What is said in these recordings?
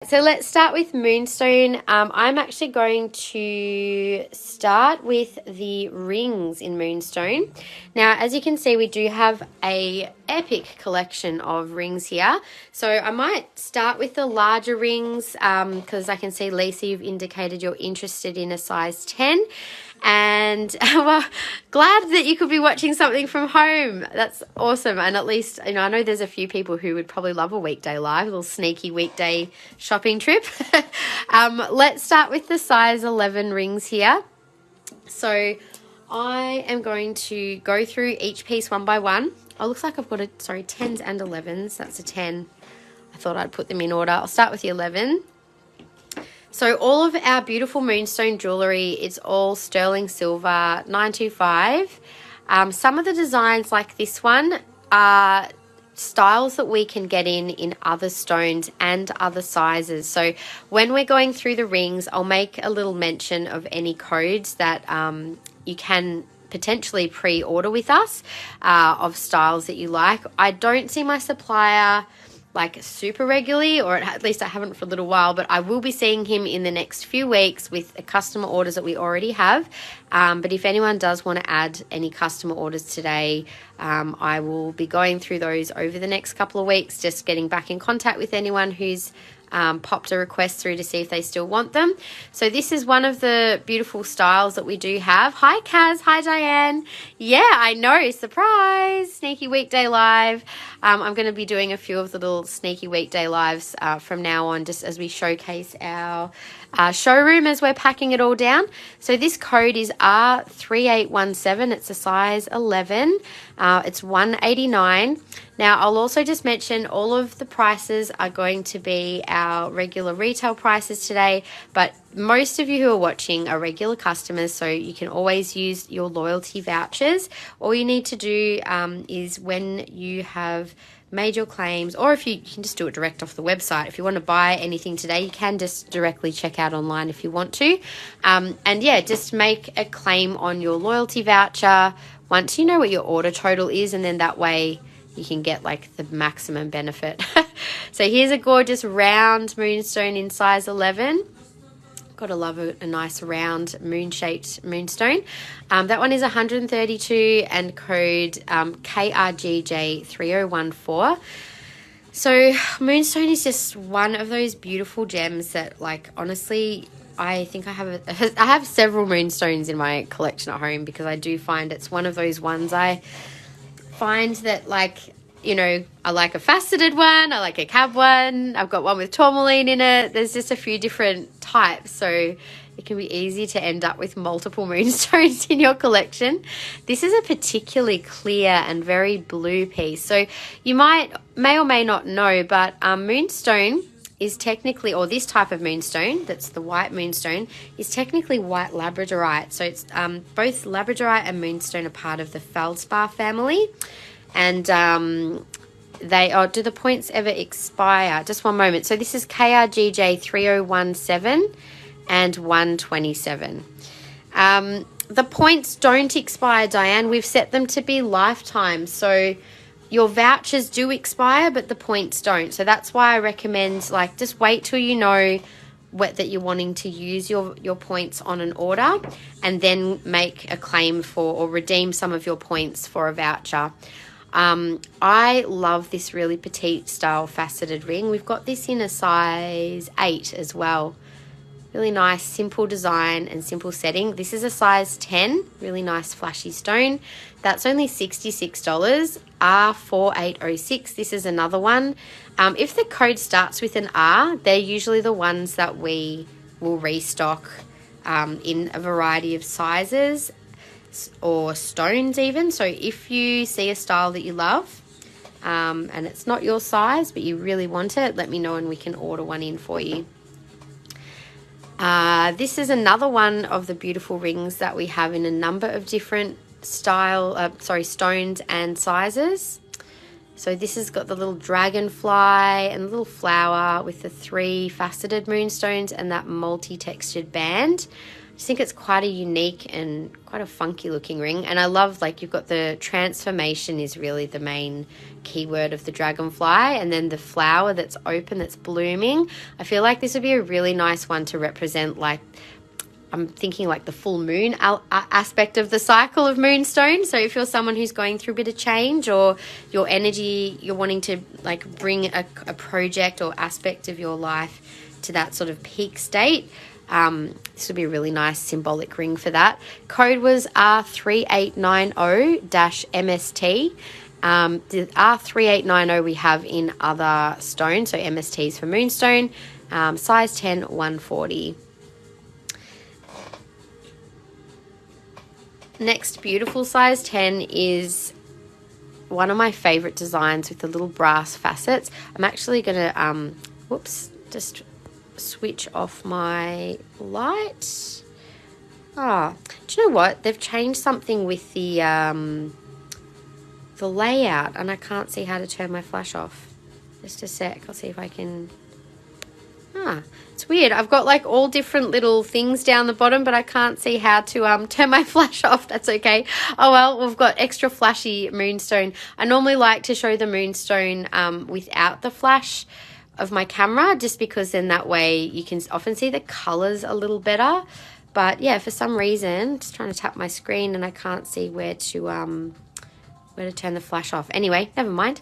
So let's start with Moonstone. I'm actually going to start with the rings in Moonstone. Now, as you can see, we do have a epic collection of rings here. So I might start with the larger rings because I can see, Lisa, you've indicated you're interested in a size 10. And well, glad that you could be watching something from home. That's awesome. And at least, you know, I know there's a few people who would probably love a weekday live, a little sneaky weekday shopping trip. Let's start with the size 11 rings here. So I am going to go through each piece one by one. Oh, looks like I've got 10s and 11s. That's a 10. I thought I'd put them in order. I'll start with the 11. So all of our beautiful Moonstone jewellery, it's all sterling silver 925. Some of the designs like this one are styles that we can get in other stones and other sizes. So when we're going through the rings, I'll make a little mention of any codes that you can potentially pre-order with us of styles that you like. I don't see my supplier like super regularly, or at least I haven't for a little while, but I will be seeing him in the next few weeks with the customer orders that we already have. But if anyone does want to add any customer orders today, I will be going through those over the next couple of weeks, just getting back in contact with anyone who's popped a request through to see if they still want them. So this is one of the beautiful styles that we do have. Hi Kaz, hi Diane. Yeah, I know, surprise, sneaky weekday live. I'm going to be doing a few of the little sneaky weekday lives from now on, just as we showcase our showroom as we're packing it all down. So this code is R3817. It's a size 11. It's $189. Now, I'll also just mention all of the prices are going to be our regular retail prices today, but most of you who are watching are regular customers, so you can always use your loyalty vouchers. All you need to do is when you have made your claims, or if you can just do it direct off the website. If you want to buy anything today, you can just directly check out online if you want to. And yeah, just make a claim on your loyalty voucher once you know what your order total is, and then that way you can get like the maximum benefit. So here's a gorgeous round moonstone in size 11. Gotta love a nice round moon-shaped moonstone. That one is 132 and code KRGJ3014. So moonstone is just one of those beautiful gems that, like, honestly, I think I have several moonstones in my collection at home, because I do find it's one of those ones I find that, like, you know, I like a faceted one, I like a cab one, I've got one with tourmaline in it. There's just a few different types, so it can be easy to end up with multiple moonstones in your collection. This is a particularly clear and very blue piece. So you may or may not know, but moonstone is technically, or this type of moonstone, that's the white moonstone, is technically white labradorite. So it's both labradorite and moonstone are part of the feldspar family. And do the points ever expire? Just one moment. So this is KRGJ 3017 and 127. The points don't expire, Diane. We've set them to be lifetime. So your vouchers do expire, but the points don't. So that's why I recommend, like, just wait till you know that you're wanting to use your points on an order, and then make a claim for or redeem some of your points for a voucher. I love this really petite style faceted ring. We've got this in a size 8 as well. Really nice, simple design and simple setting. This is a size 10, really nice flashy stone. That's only $66, R4806. This is another one. If the code starts with an R, they're usually the ones that we will restock in a variety of sizes or stones even. So if you see a style that you love and it's not your size but you really want it, let me know and we can order one in for you. This is another one of the beautiful rings that we have in a number of different stones and sizes. So this has got the little dragonfly and the little flower with the 3 faceted moonstones and that multi-textured band. just think it's quite a unique and quite a funky looking ring. And I love, like, you've got the transformation is really the main keyword of the dragonfly, and then the flower that's open, that's blooming. I feel like this would be a really nice one to represent, like, I'm thinking like the full moon aspect of the cycle of Moonstone. So if you're someone who's going through a bit of change, or your energy, you're wanting to like bring a project or aspect of your life to that sort of peak state, this would be a really nice symbolic ring for that. Code was R3890-MST. The R3890 we have in other stones, so MSTs for Moonstone, size 10, 140. Next beautiful size 10 is one of my favorite designs with the little brass facets. I'm actually going to, just switch off my light. Do you know what? They've changed something with the layout, and I can't see how to turn my flash off. Just a sec. I'll see if I can. It's weird. I've got like all different little things down the bottom, but I can't see how to turn my flash off. That's okay. Oh well, we've got extra flashy Moonstone. I normally like to show the Moonstone without the flash of my camera, just because then that way you can often see the colors a little better. But yeah, for some reason, just trying to tap my screen and I can't see where to turn the flash off. Anyway, never mind.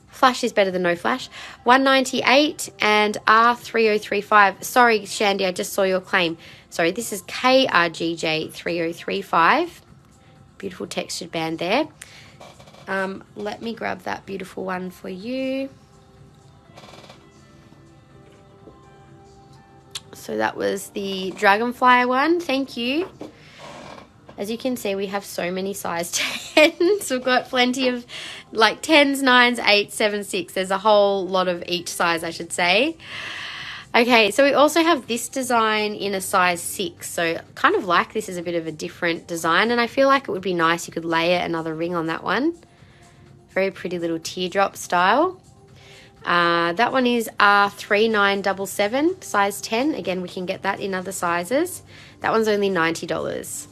Flash is better than no flash. 198 and R3035. Sorry, Shandy, I just saw your claim. Sorry, this is KRGJ 3035. Beautiful textured band there. Let me grab that beautiful one for you. So that was the dragonfly one. Thank you. As you can see, we have so many size 10s. We've got plenty of like 10s, 9s, 8s, 7s, 6. There's a whole lot of each size, I should say. Okay, so we also have this design in a size 6. So kind of like this is a bit of a different design, and I feel like it would be nice. You could layer another ring on that one. Very pretty little teardrop style. That one is R3977, size 10. Again, we can get that in other sizes. That one's only $90.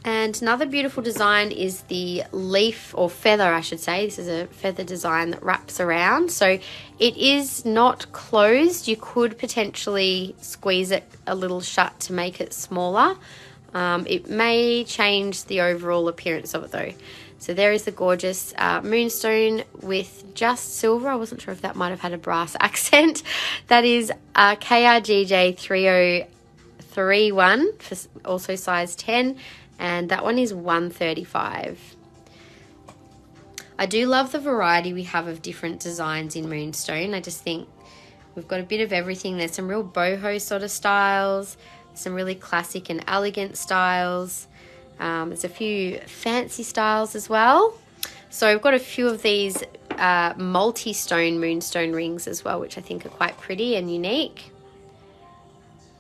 And another beautiful design is the leaf, or feather I should say. This is a feather design that wraps around. So it is not closed. You could potentially squeeze it a little shut to make it smaller. It may change the overall appearance of it though. So there is the gorgeous Moonstone with just silver. I wasn't sure if that might have had a brass accent. That is KRGJ 3031, for also size 10. And that one is $135. I do love the variety we have of different designs in Moonstone. I just think we've got a bit of everything. There's some real boho sort of styles, some really classic and elegant styles. There's a few fancy styles as well. So I've got a few of these multi-stone Moonstone rings as well, which I think are quite pretty and unique.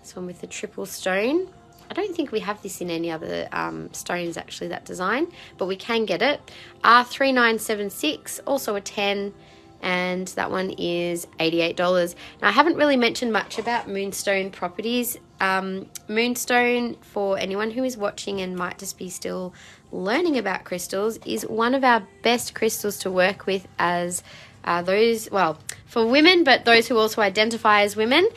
This one with the triple stone. I don't think we have this in any other stones actually, that design, but we can get it. R3976, also a 10, and that one is $88. Now I haven't really mentioned much about Moonstone properties. Moonstone, for anyone who is watching and might just be still learning about crystals, is one of our best crystals to work with as for women, but those who also identify as women.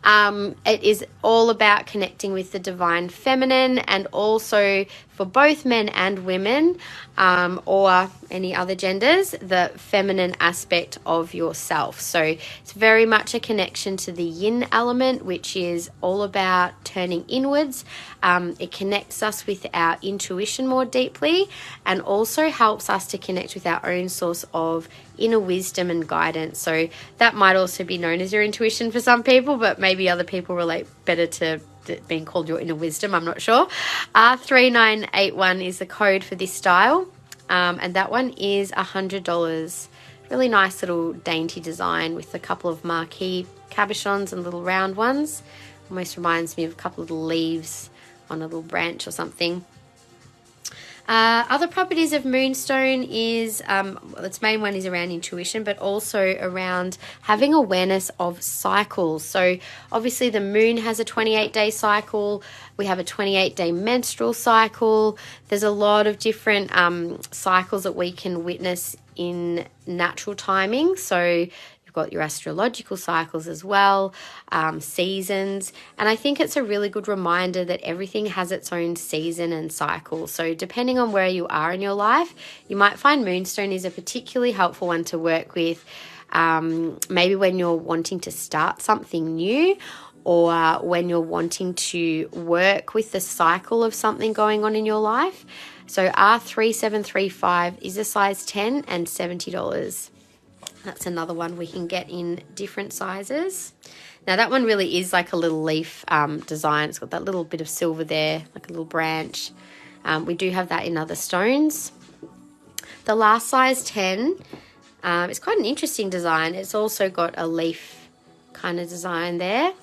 It is all about connecting with the divine feminine, and also for both men and women, or any other genders, the feminine aspect of yourself. So it's very much a connection to the yin element, which is all about turning inwards. It connects us with our intuition more deeply, and also helps us to connect with our own source of inner wisdom and guidance. So that might also be known as your intuition for some people, but maybe other people relate better to being called your inner wisdom. I'm not sure. R3981 is the code for this style, and that one is $100. Really nice little dainty design with a couple of marquee cabochons and little round ones. Almost reminds me of a couple of little leaves on a little branch or something. Other properties of Moonstone is, its main one is around intuition, but also around having awareness of cycles. So obviously the moon has a 28-day cycle. We have a 28-day menstrual cycle. There's a lot of different cycles that we can witness in natural timing. So you've got your astrological cycles as well, seasons. And I think it's a really good reminder that everything has its own season and cycle. So depending on where you are in your life, you might find Moonstone is a particularly helpful one to work with. Maybe when you're wanting to start something new, or when you're wanting to work with the cycle of something going on in your life. So R3735 is a size 10 and $70. That's another one we can get in different sizes. Now that one really is like a little leaf design. It's got that little bit of silver there, like a little branch. We do have that in other stones. The last size 10, it's quite an interesting design. It's also got a leaf kind of design there.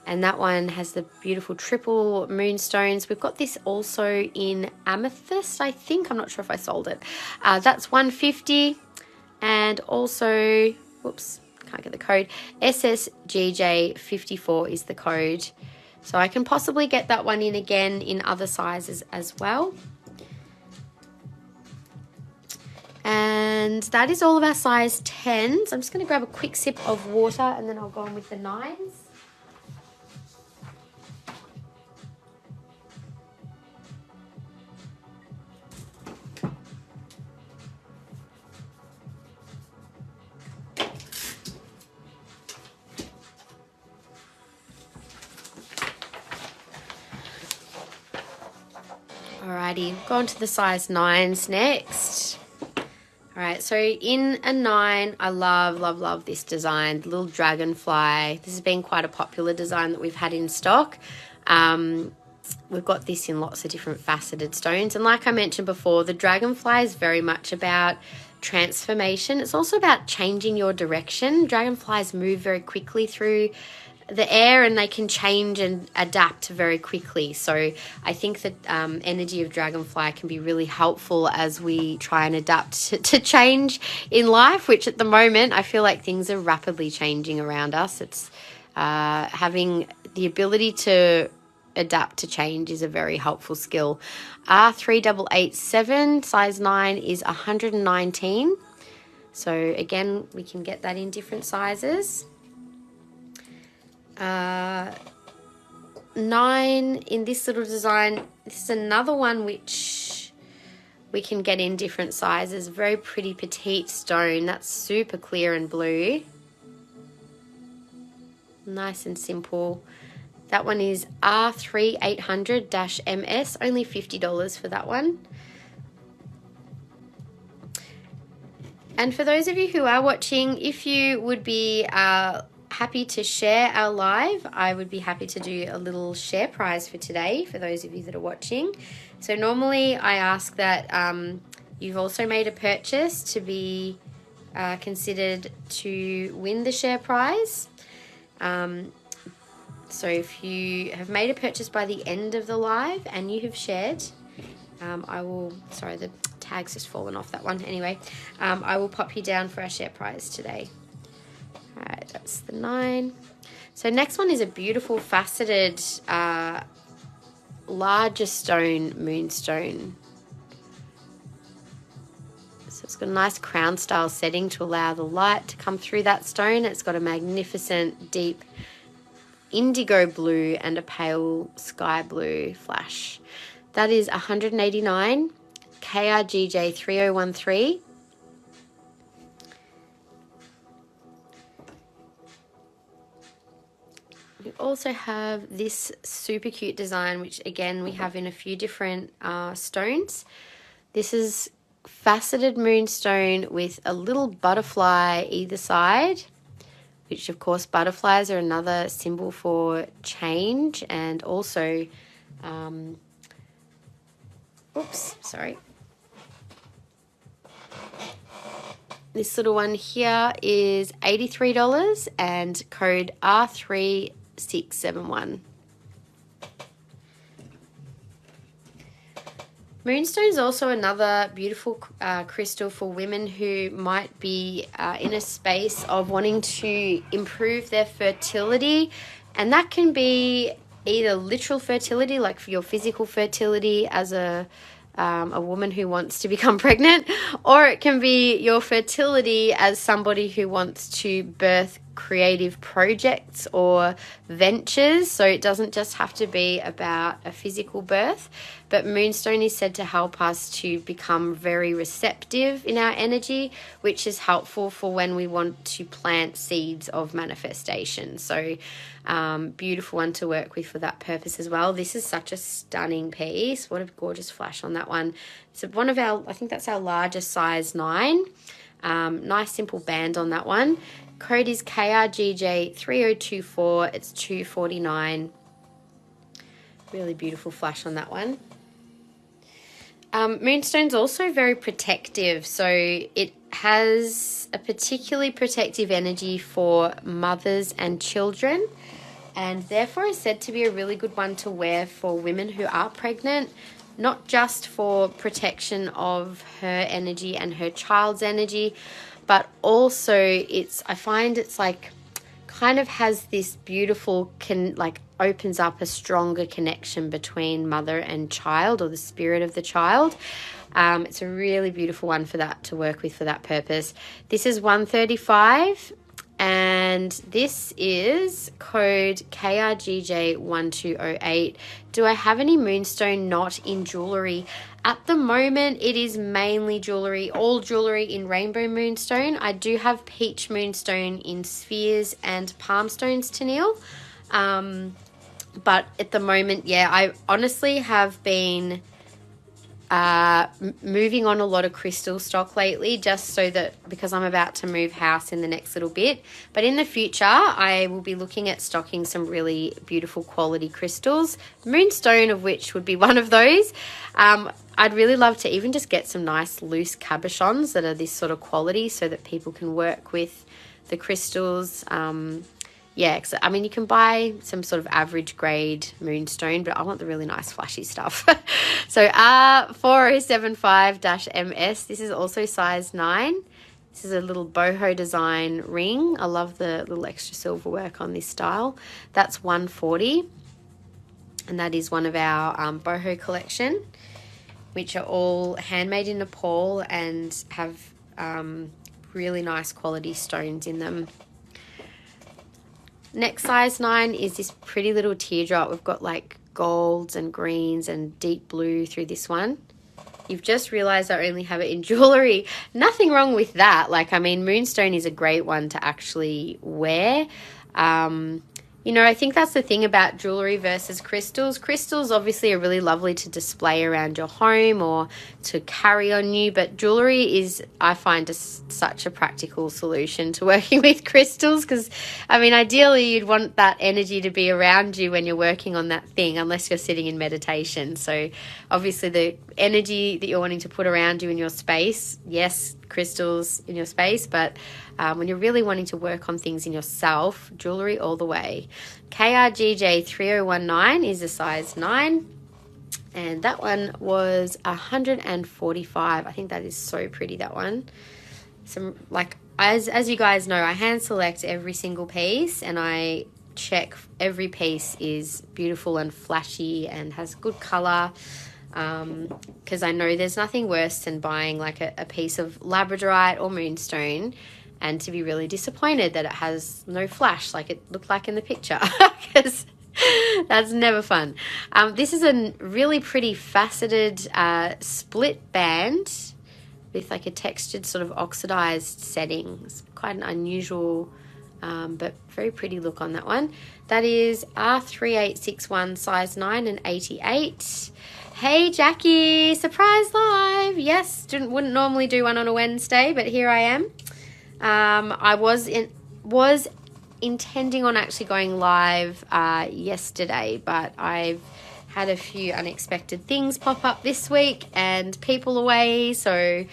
And that one has the beautiful triple moonstones. We've got this also in amethyst, I think. I'm not sure if I sold it. That's $150. And also, whoops, can't get the code. SSGJ54 is the code. So I can possibly get that one in again in other sizes as well. And that is all of our size 10s. I'm just going to grab a quick sip of water and then I'll go on with the 9s. Alrighty, go on to the size 9s next. Alright, so in a 9, I love this design, the little dragonfly. This has been quite a popular design that we've had in stock. We've got this in lots of different faceted stones. And like I mentioned before, the dragonfly is very much about transformation. It's also about changing your direction. Dragonflies move very quickly through the air and they can change and adapt very quickly. So I think that energy of dragonfly can be really helpful as we try and adapt to change in life, which at the moment I feel like things are rapidly changing around us. It's having the ability to adapt to change is a very helpful skill. R3887 size 9 is 119. So again, we can get that in different sizes. 9 in this little design. This is another one which we can get in different sizes. Very pretty petite stone. That's super clear and blue. Nice and simple. That one is R3800-MS. Only $50 for that one. And for those of you who are watching, if you would be happy to share our live, I would be happy to do a little share prize for today for those of you that are watching. So normally I ask that you've also made a purchase to be considered to win the share prize. So if you have made a purchase by the end of the live and you have shared, I will, sorry, the tag's just fallen off that one. Anyway, I will pop you down for our share prize today. Alright, that's the 9. So next one is a beautiful faceted larger stone moonstone. So it's got a nice crown style setting to allow the light to come through that stone. It's got a magnificent deep indigo blue and a pale sky blue flash. That is 189, KRGJ 3013. We also have this super cute design, which again we have in a few different stones. This is faceted moonstone with a little butterfly either side, which of course butterflies are another symbol for change, and also, oops, sorry. This little one here is $83 and code R3671. Moonstone is also another beautiful crystal for women who might be in a space of wanting to improve their fertility. And that can be either literal fertility, like for your physical fertility as a woman who wants to become pregnant, or it can be your fertility as somebody who wants to birth creative projects or ventures. So it doesn't just have to be about a physical birth, but Moonstone is said to help us to become very receptive in our energy, which is helpful for when we want to plant seeds of manifestation. So beautiful one to work with for that purpose as well. This is such a stunning piece. What a gorgeous flash on that one. It's one of our, I think that's our largest size 9. Nice simple band on that one. Code is KRGJ3024. It's $249. Really beautiful flash on that one. Moonstone's also very protective, so it has a particularly protective energy for mothers and children, and therefore is said to be a really good one to wear for women who are pregnant, not just for protection of her energy and her child's energy, but also I find it's like kind of has this beautiful opens up a stronger connection between mother and child, or the spirit of the child. It's a really beautiful one for that to work with for that purpose. This is $135, and this is code KRGJ1208. Do I have any Moonstone not in jewellery? At the moment, it is mainly jewellery, all jewellery in Rainbow Moonstone. I do have Peach Moonstone in spheres and palmstones, Tennille. But at the moment, yeah, I honestly have been moving on a lot of crystal stock lately, just so that because I'm about to move house in the next little bit. But in the future, I will be looking at stocking some really beautiful quality crystals, Moonstone of which would be one of those. I'd really love to even just get some nice loose cabochons that are this sort of quality so that people can work with the crystals. Yeah, I mean, you can buy some sort of average grade Moonstone, but I want the really nice flashy stuff. So R4075-MS, this is also size 9. This is a little boho design ring. I love the little extra silver work on this style. That's $140, and that is one of our boho collection, which are all handmade in Nepal and have really nice quality stones in them. Next size 9 is this pretty little teardrop. We've got like golds and greens and deep blue through this one. You've just realized I only have it in jewellery. Nothing wrong with that. Like, I mean, Moonstone is a great one to actually wear. You know, I think that's the thing about jewellery versus crystals. Crystals obviously are really lovely to display around your home or to carry on you, but jewellery is, I find, just such a practical solution to working with crystals, because, I mean, ideally you'd want that energy to be around you when you're working on that thing, unless you're sitting in meditation. So obviously the energy that you're wanting to put around you in your space, yes, crystals in your space, but when you're really wanting to work on things in yourself, jewellery all the way. KRGJ3019 is a size 9, and that one was $145. I think that is so pretty, that one. Some, like, as you guys know, I hand select every single piece, and I check every piece is beautiful and flashy and has good colour. Because I know there's nothing worse than buying like a piece of labradorite or moonstone and to be really disappointed that it has no flash like it looked like in the picture, because that's never fun. This is a really pretty faceted split band with like a textured sort of oxidized setting. It's quite an unusual but very pretty look on that one. That is R3861 size 9 and 88. Hey Jackie, surprise live. Yes, wouldn't normally do one on a Wednesday, but here I am. I was intending on actually going live yesterday, but I've had a few unexpected things pop up this week and people away, so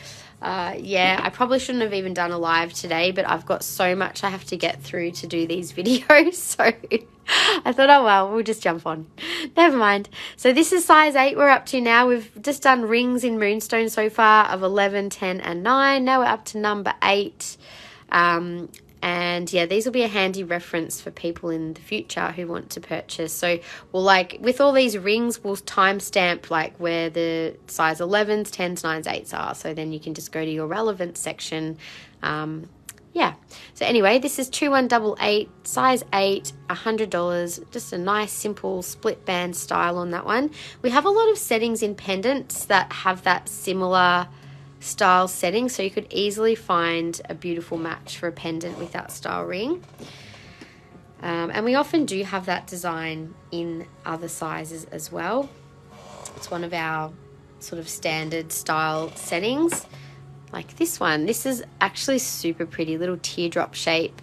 Yeah, I probably shouldn't have even done a live today, but I've got so much I have to get through to do these videos. So I thought, oh, well, we'll just jump on. Never mind. So this is size 8 we're up to now. We've just done rings in Moonstone so far of 11, 10, and 9. Now we're up to number 8. And yeah, these will be a handy reference for people in the future who want to purchase. So we'll, like, with all these rings, we'll timestamp like where the size 11s, 10s, 9s, 8s are. So then you can just go to your relevant section. Yeah. So anyway, this is 2188, size 8, $100. Just a nice, simple split band style on that one. We have a lot of settings in pendants that have that similar style setting, so you could easily find a beautiful match for a pendant with that style ring. And we often do have that design in other sizes as well. It's one of our sort of standard style settings. Like this one. This is actually super pretty, little teardrop shape.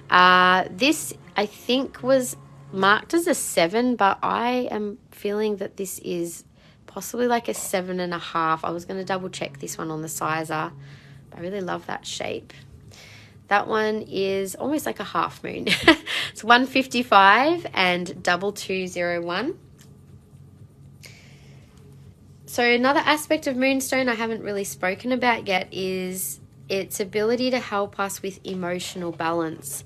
This I think was marked as a 7, but I am feeling that this is possibly like a 7.5. I was going to double check this one on the sizer. I really love that shape. That one is almost like a half moon. It's 155 and 2201. So another aspect of Moonstone I haven't really spoken about yet is its ability to help us with emotional balance.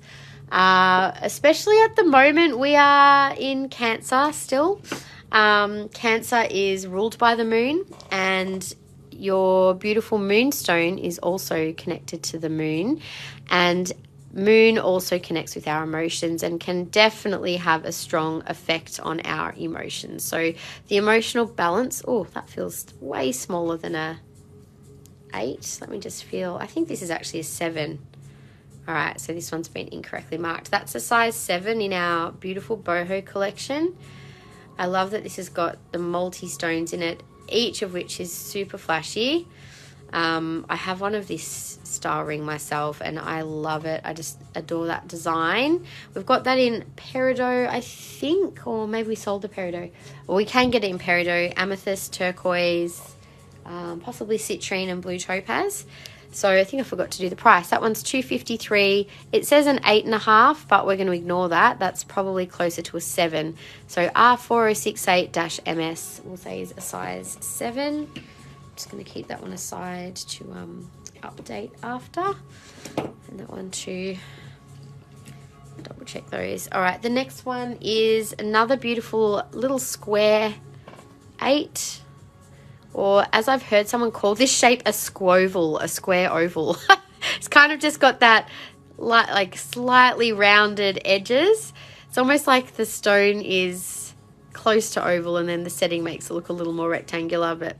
Especially at the moment, we are in Cancer still. Cancer is ruled by the moon, and your beautiful Moonstone is also connected to the moon, and moon also connects with our emotions and can definitely have a strong effect on our emotions. So the emotional balance, oh, that feels way smaller than a 8. Let me just feel, I think this is actually a 7. All right, so this one's been incorrectly marked. That's a size 7 in our beautiful boho collection. I love that this has got the multi-stones in it, each of which is super flashy. I have one of this star ring myself, and I love it. I just adore that design. We've got that in peridot, I think, or maybe we sold the peridot. Well, we can get it in peridot, amethyst, turquoise, possibly citrine and blue topaz. So I think I forgot to do the price. That one's $253. It says an 8.5, but we're going to ignore that. That's probably closer to a 7. So R4068-MS, we'll say, is a size 7. I'm just going to keep that one aside to update after. And that one too. Double check those. All right, the next one is another beautiful little square 8. Or as I've heard someone call this shape, a squoval, a square oval. It's kind of just got that like slightly rounded edges. It's almost like the stone is close to oval, and then the setting makes it look a little more rectangular. But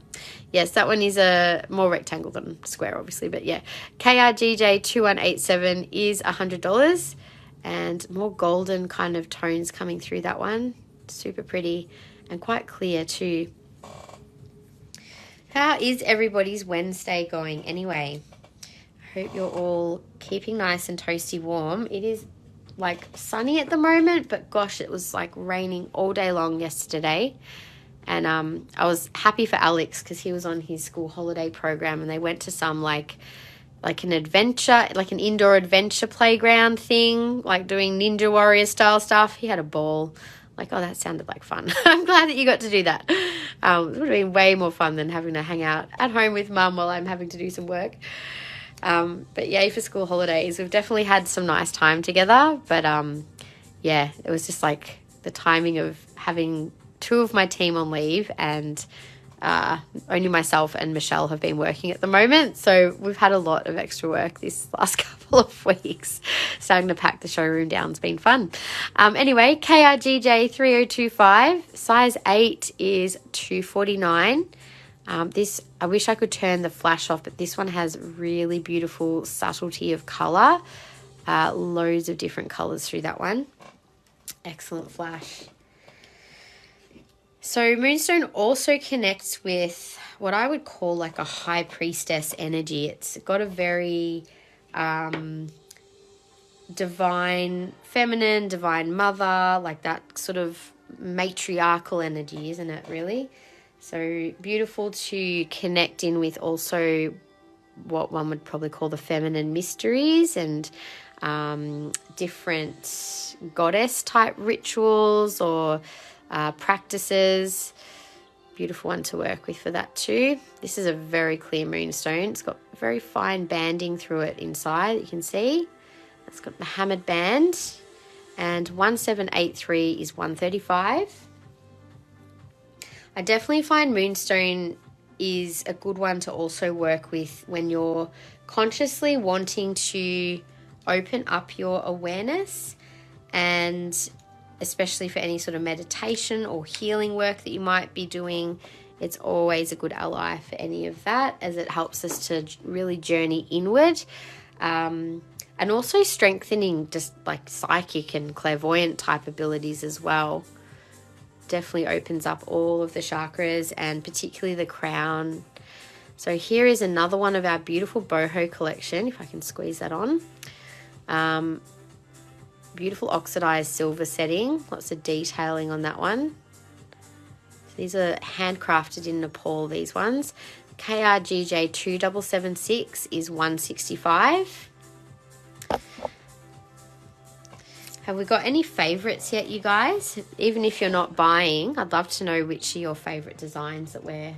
yes, that one is a more rectangle than square, obviously. But yeah, KRGJ2187 is $100, and more golden kind of tones coming through that one. Super pretty and quite clear too. How is everybody's Wednesday going anyway? I hope you're all keeping nice and toasty warm. It is like sunny at the moment, but gosh, it was like raining all day long yesterday. And I was happy for Alex because he was on his school holiday program, and they went to some like an adventure, like an indoor adventure playground thing, like doing Ninja Warrior style stuff. He had a ball. Like, oh, that sounded like fun. I'm glad that you got to do that. It would have been way more fun than having to hang out at home with mum while I'm having to do some work. But yay for school holidays. We've definitely had some nice time together. But yeah, it was just like the timing of having 2 of my team on leave, and only myself and Michelle have been working at the moment. So we've had a lot of extra work this last couple of weeks. Starting to pack the showroom down has been fun. Anyway, KRGJ3025, size 8 is $249. This, I wish I could turn the flash off, but this one has really beautiful subtlety of colour. Loads of different colours through that one. Excellent flash. So Moonstone also connects with what I would call like a high priestess energy. It's got a very divine feminine, divine mother, like that sort of matriarchal energy, isn't it, really? So beautiful to connect in with also what one would probably call the feminine mysteries and different goddess type rituals or practices. Beautiful one to work with for that too. This is a very clear moonstone. It's got very fine banding through it inside, you can see. It's got the hammered band, and 1783 is 135. I definitely find moonstone is a good one to also work with when you're consciously wanting to open up your awareness, and especially for any sort of meditation or healing work that you might be doing. It's always a good ally for any of that, as it helps us to really journey inward, and also strengthening just like psychic and clairvoyant type abilities as well. Definitely opens up all of the chakras and particularly the crown. So here is another one of our beautiful boho collection, if I can squeeze that on. Beautiful oxidized silver setting, lots of detailing on that one. So these are handcrafted in Nepal, these ones. KRGJ 2776 is 165. Have we got any favorites yet, you guys? Even if you're not buying, I'd love to know which are your favorite designs that we're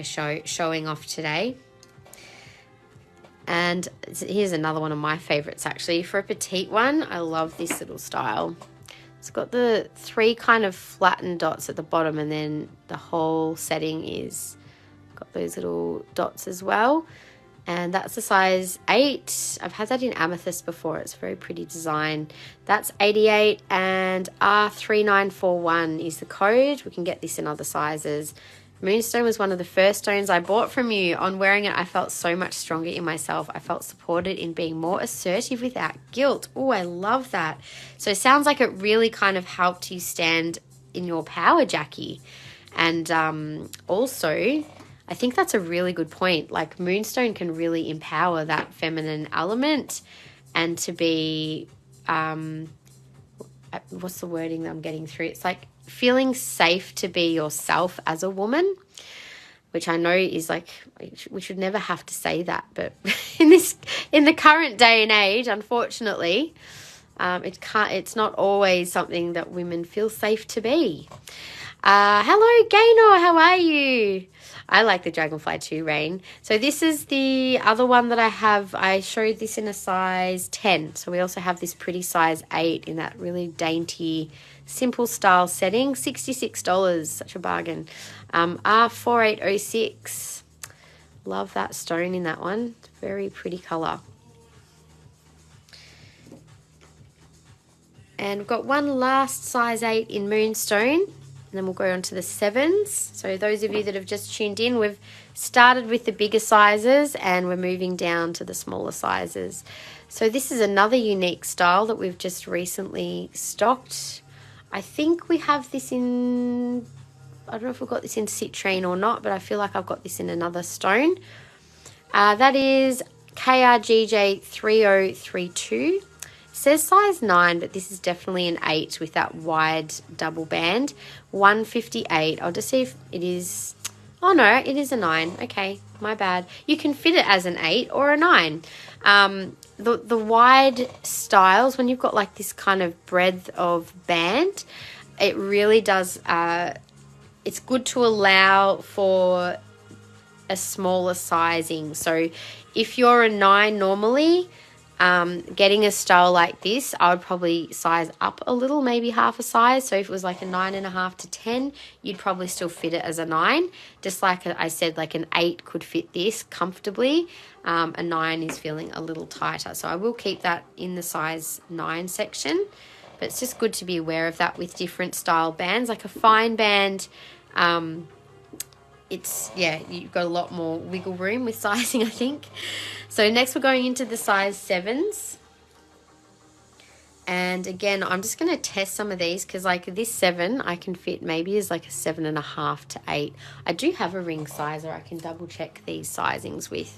showing off today. And here's another one of my favorites, actually. For a petite one, I love this little style. It's got the 3 kind of flattened dots at the bottom, and then the whole setting is got those little dots as well. And that's the size 8. I've had that in amethyst before. It's a very pretty design. That's 88, and R3941 is the code. We can get this in other sizes. Moonstone was one of the first stones I bought from you. On wearing it, I felt so much stronger in myself. I felt supported in being more assertive without guilt. Oh, I love that. So it sounds like it really kind of helped you stand in your power, Jackie. And also, I think that's a really good point. Like, moonstone can really empower that feminine element, and to be, what's the wording that I'm getting through? It's like feeling safe to be yourself as a woman, which I know is like, we should never have to say that, but in the current day and age, unfortunately, it's not always something that women feel safe to be. Hello, Gaynor, how are you? I like the dragonfly too, Rain. So this is the other one that I have. I showed this in a size 10. So we also have this pretty size 8 in that really dainty, simple style setting. $66, such a bargain. R4806. Love that stone in that one. Very pretty colour. And we've got one last size 8 in Moonstone. And then we'll go on to the 7s. So those of you that have just tuned in, we've started with the bigger sizes and we're moving down to the smaller sizes. So this is another unique style that we've just recently stocked. I think we have this in, I don't know if we've got this in citrine or not, but I feel like I've got this in another stone. That is KRGJ 3032. Says size 9, but this is definitely an 8 with that wide double band. 158. I'll just see if it is. Oh no, it is a 9. Okay, my bad. You can fit it as an 8 or a 9. The wide styles, when you've got like this kind of breadth of band, it really does. It's good to allow for a smaller sizing. So if you're a 9 normally, getting a style like this, I would probably size up a little, maybe half a size. So if it was like a 9.5 to 10, you'd probably still fit it as a 9. Just like I said, like an 8 could fit this comfortably. A 9 is feeling a little tighter. So I will keep that in the size 9 section. But it's just good to be aware of that with different style bands. Like a fine band, it's, yeah, you've got a lot more wiggle room with sizing, I think. So next we're going into the size 7s. And again, I'm just going to test some of these because like this 7 I can fit maybe as like a 7.5 to 8. I do have a ring sizer I can double check these sizings with.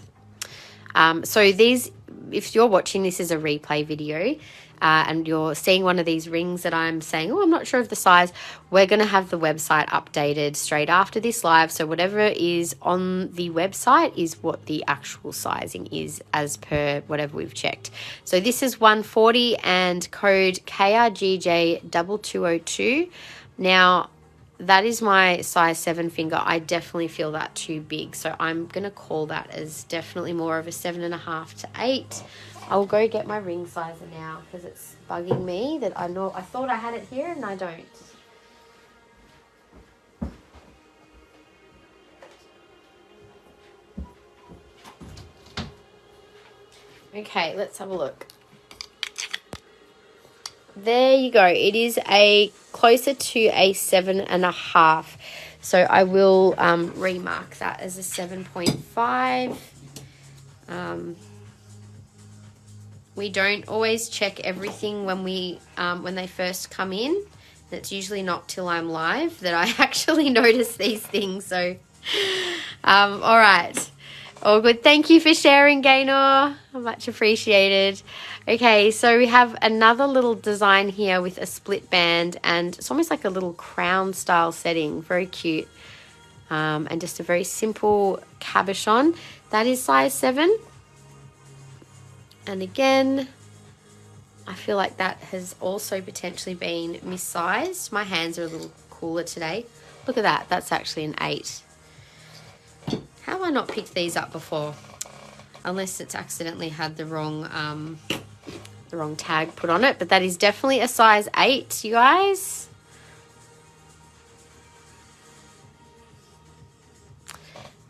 So these, if you're watching this as a replay video, and you're seeing one of these rings that I'm saying, oh, I'm not sure of the size, we're going to have the website updated straight after this live. So whatever is on the website is what the actual sizing is as per whatever we've checked. So this is 140 and code KRGJ2202. Now, that is my size 7 finger. I definitely feel that too big. So I'm going to call that as definitely more of a 7.5 to 8. I'll go get my ring sizer now because it's bugging me that I thought I had it here and I don't. Okay, let's have a look. There you go. It is a closer to a 7.5. So I will remark that as a 7.5. We don't always check everything when they first come in. It's usually not till I'm live that I actually notice these things. So, all right. All good. Thank you for sharing, Gaynor. Much appreciated. Okay, so we have another little design here with a split band, and it's almost like a little crown style setting. Very cute. And just a very simple cabochon. That is size 7. And again, I feel like that has also potentially been missized. My hands are a little cooler today. Look at that. That's actually an 8. How have I not picked these up before? Unless it's accidentally had the wrong tag put on it. But that is definitely a size 8, you guys.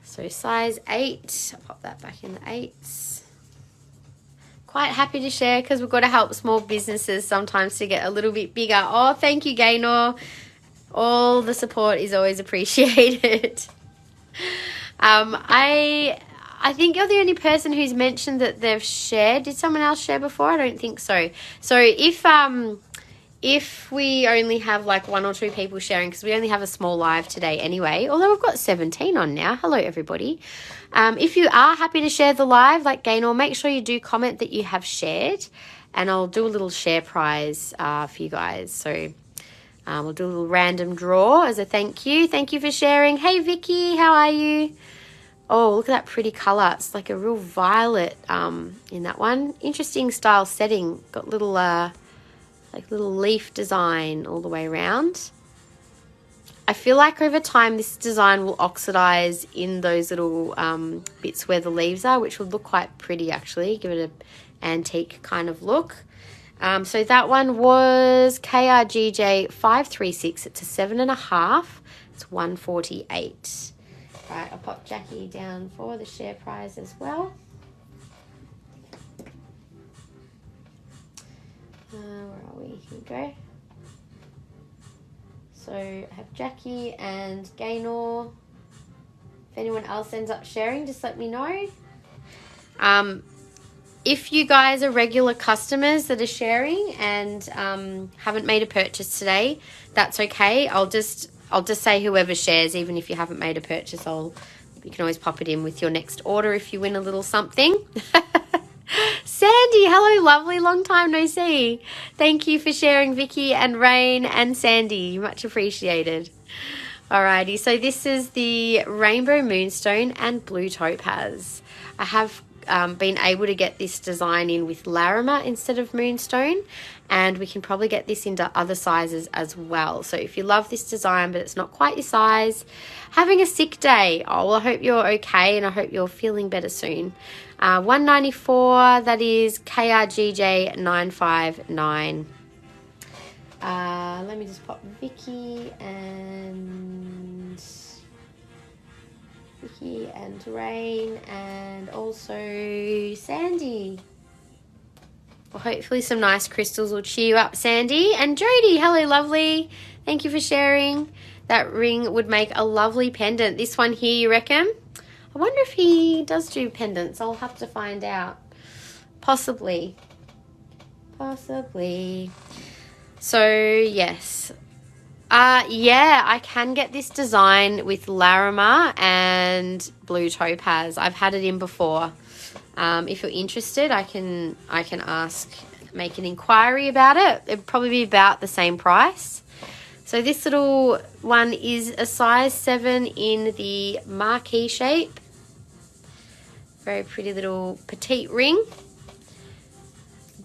So size 8. I'll pop that back in the 8s. Quite happy to share because we've got to help small businesses sometimes to get a little bit bigger. Oh, thank you, Gaynor. All the support is always appreciated. I think you're the only person who's mentioned that they've shared. Did someone else share before? I don't think so. So if we only have like 1 or 2 people sharing, because we only have a small live today anyway, although we've got 17 on now. Hello, everybody. If you are happy to share the live, like Gaynor, make sure you do comment that you have shared, and I'll do a little share prize for you guys. So we'll do a little random draw as a thank you. Thank you for sharing. Hey, Vicky, how are you? Oh, look at that pretty colour. It's like a real violet in that one. Interesting style setting. Got little like little leaf design all the way around. I feel like over time this design will oxidize in those little bits where the leaves are, which would look quite pretty actually. Give it an antique kind of look. So that one was KRGJ 536. It's a 7.5. It's 148. Right, I'll pop Jackie down for the share prize as well. Where are we? Here we go. So I have Jackie and Gaynor. If anyone else ends up sharing, just let me know. If you guys are regular customers that are sharing and haven't made a purchase today, that's okay. I'll just say whoever shares, even if you haven't made a purchase, you can always pop it in with your next order if you win a little something. Sandy, hello, lovely, long time no see. Thank you for sharing, Vicky and Rain and Sandy. Much appreciated. Alrighty, so this is the Rainbow Moonstone and Blue Topaz. I have been able to get this design in with Larimer instead of Moonstone, and we can probably get this into other sizes as well. So if you love this design but it's not quite your size, having a sick day, oh, well, I hope you're okay and I hope you're feeling better soon. 194, that is KRGJ 959. Let me just pop Vicky and Rain and also Sandy. Well, hopefully some nice crystals will cheer you up, Sandy. And Jody, hello, lovely. Thank you for sharing. That ring would make a lovely pendant. This one here, you reckon? I wonder if he does do pendants. I'll have to find out. Possibly. So, yes. Yeah, I can get this design with Larimer and Blue Topaz. I've had it in before. If you're interested, I can make an inquiry about it. It'd probably be about the same price. So this little one is a size 7 in the marquee shape. Very pretty little petite ring.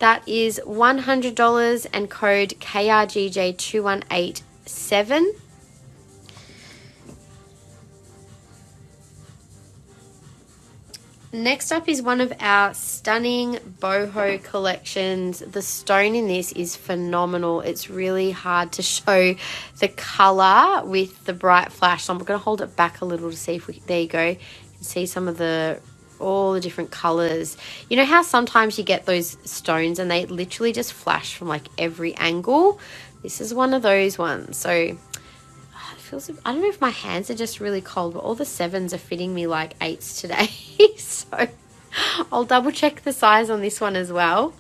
That is $100 and code KRGJ2187. Next up is one of our stunning boho collections. The stone in this is phenomenal. It's really hard to show the color with the bright flash. So I'm going to hold it back a little to see if we, there you go. You can see some of all the different colors. You know how sometimes you get those stones and they literally just flash from like every angle? This is one of those ones. So it feels, I don't know if my hands are just really cold, but all the 7s are fitting me like 8s today. So I'll double check the size on this one as well.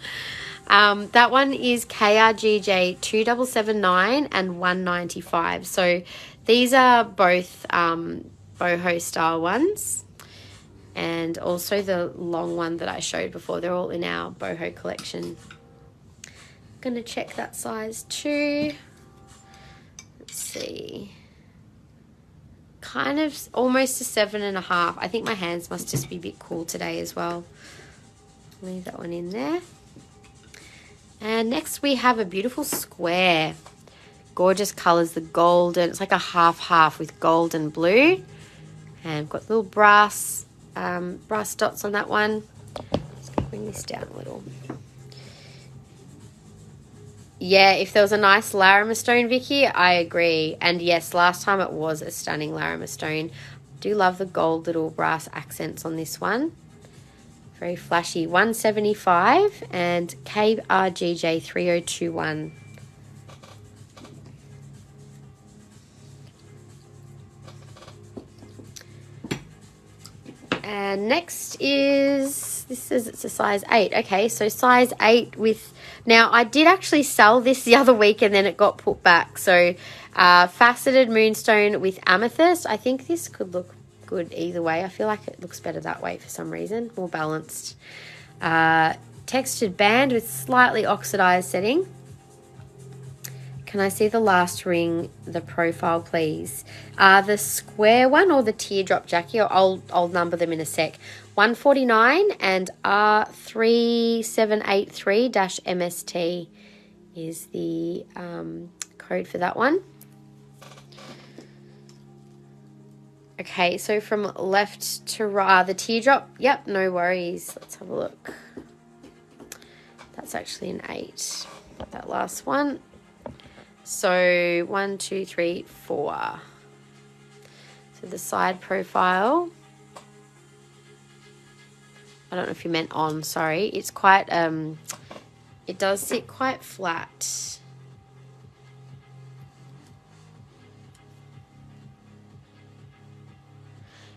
That one is KRGJ 2779 and 195. So these are both boho style ones. And also the long one that I showed before. They're all in our boho collection. Gonna check that size too. Let's see. Kind of almost a 7.5. I think my hands must just be a bit cool today as well. Leave that one in there. And next we have a beautiful square. Gorgeous colors, the golden. It's like a half-half with gold and blue. And got little brass dots on that one. Just gonna bring this down a little. Yeah, if there was a nice Larimer stone, Vicky, I agree. And yes, last time it was a stunning Larimer stone. Do love the gold little brass accents on this one. Very flashy. 175 and KRGJ 3021. And next is, this says it's a size 8. Okay, so size 8 with, now I did actually sell this the other week and then it got put back. So faceted moonstone with amethyst. I think this could look good either way. I feel like it looks better that way for some reason, more balanced. Textured band with slightly oxidized setting. Can I see the last ring, the profile, please? The square one or the teardrop, Jackie? I'll number them in a sec. 149 and R3783-MST is the code for that one. Okay, so from left to right, the teardrop. Yep, no worries. Let's have a look. That's actually an 8. That last one. So 1, 2, 3, 4. So the side profile. I don't know if you meant on, sorry. It's quite, it does sit quite flat.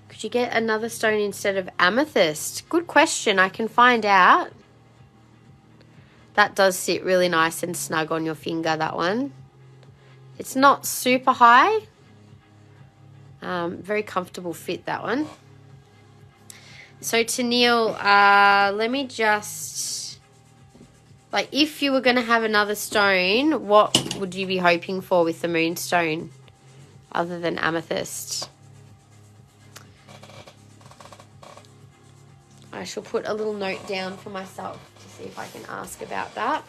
Could you get another stone instead of amethyst? Good question. I can find out. That does sit really nice and snug on your finger, that one. It's not super high. Very comfortable fit, that one. So Tennille, let me just, like, if you were going to have another stone, what would you be hoping for with the moonstone other than amethyst? I shall put a little note down for myself to see if I can ask about that.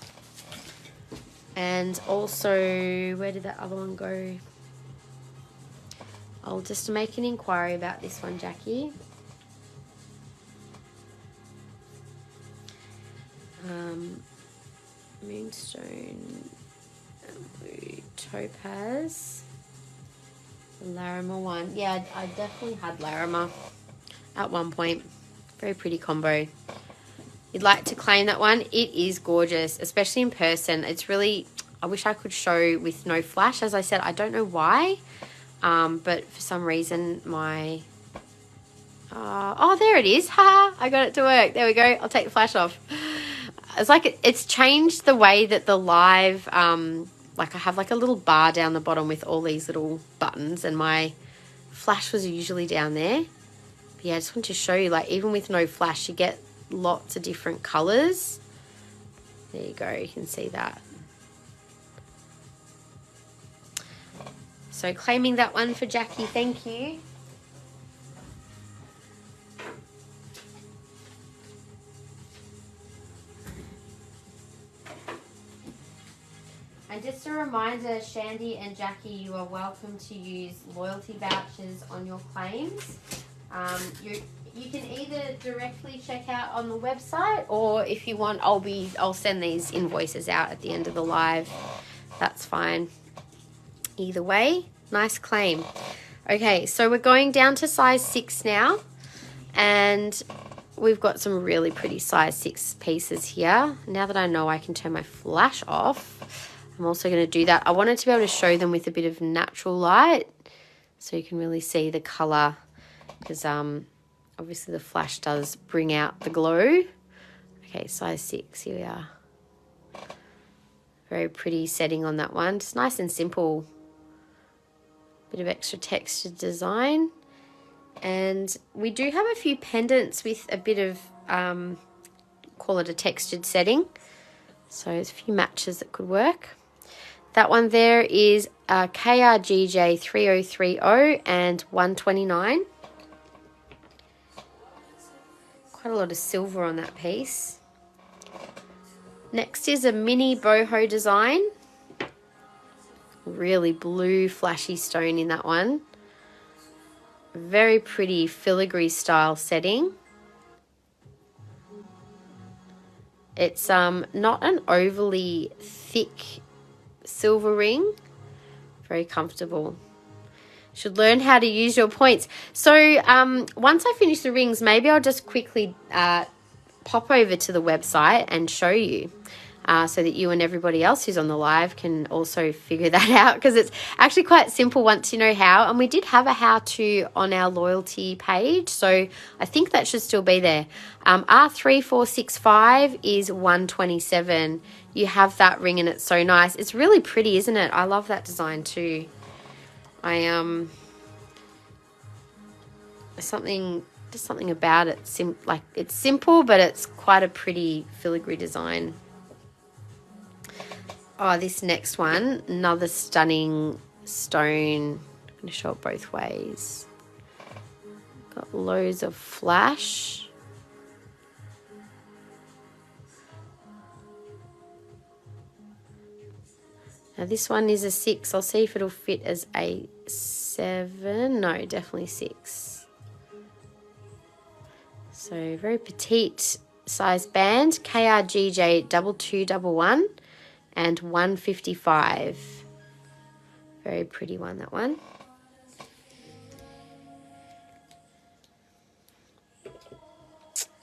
And also, where did that other one go? I'll just make an inquiry about this one, Jackie. Moonstone, blue topaz, the Larimer one. Yeah, I definitely had Larimer at one point. Very pretty combo. You'd like to claim that one? It is gorgeous, especially in person. It's really, I wish I could show with no flash. As I said, I don't know why, but for some reason my, oh, there it is. Ha! I got it to work. There we go. I'll take the flash off. It's like it's changed the way that the live, like I have like a little bar down the bottom with all these little buttons, and my flash was usually down there. But yeah, I just want to show you, like, even with no flash, you get lots of different colors. There you go, you can see that. So claiming that one for Jackie, thank you. And just a reminder, Shandy and Jackie, you are welcome to use loyalty vouchers on your claims. You can either directly check out on the website, or if you want, I'll send these invoices out at the end of the live. That's fine. Either way, nice claim. Okay, so we're going down to size 6 now, and we've got some really pretty size 6 pieces here. Now that I know I can turn my flash off, I'm also going to do that. I wanted to be able to show them with a bit of natural light so you can really see the colour, because obviously the flash does bring out the glow. Okay, size 6, here we are. Very pretty setting on that one. Just nice and simple. Bit of extra textured design. And we do have a few pendants with a bit of, call it a textured setting. So there's a few matches that could work. That one there is KRGJ 3030 and 129. Quite a lot of silver on that piece. Next is a mini boho design. Really blue flashy stone in that one. Very pretty filigree style setting. It's not an overly thick silver ring. Very comfortable. Should learn how to use your points. So once I finish the rings, maybe I'll just quickly pop over to the website and show you, so that you and everybody else who's on the live can also figure that out, because it's actually quite simple once you know how. And we did have a how-to on our loyalty page, so I think that should still be there. R3465 is 127. You have that ring and it's so nice. It's really pretty, isn't it? I love that design too. Something about it, like it's simple, but it's quite a pretty filigree design. Oh, this next one, another stunning stone. I'm going to show it both ways. Got loads of flash. Now this one is a 6. I'll see if it'll fit as a 7. No, definitely 6. So very petite size band. KRGJ 2211 and 155. Very pretty one, that one.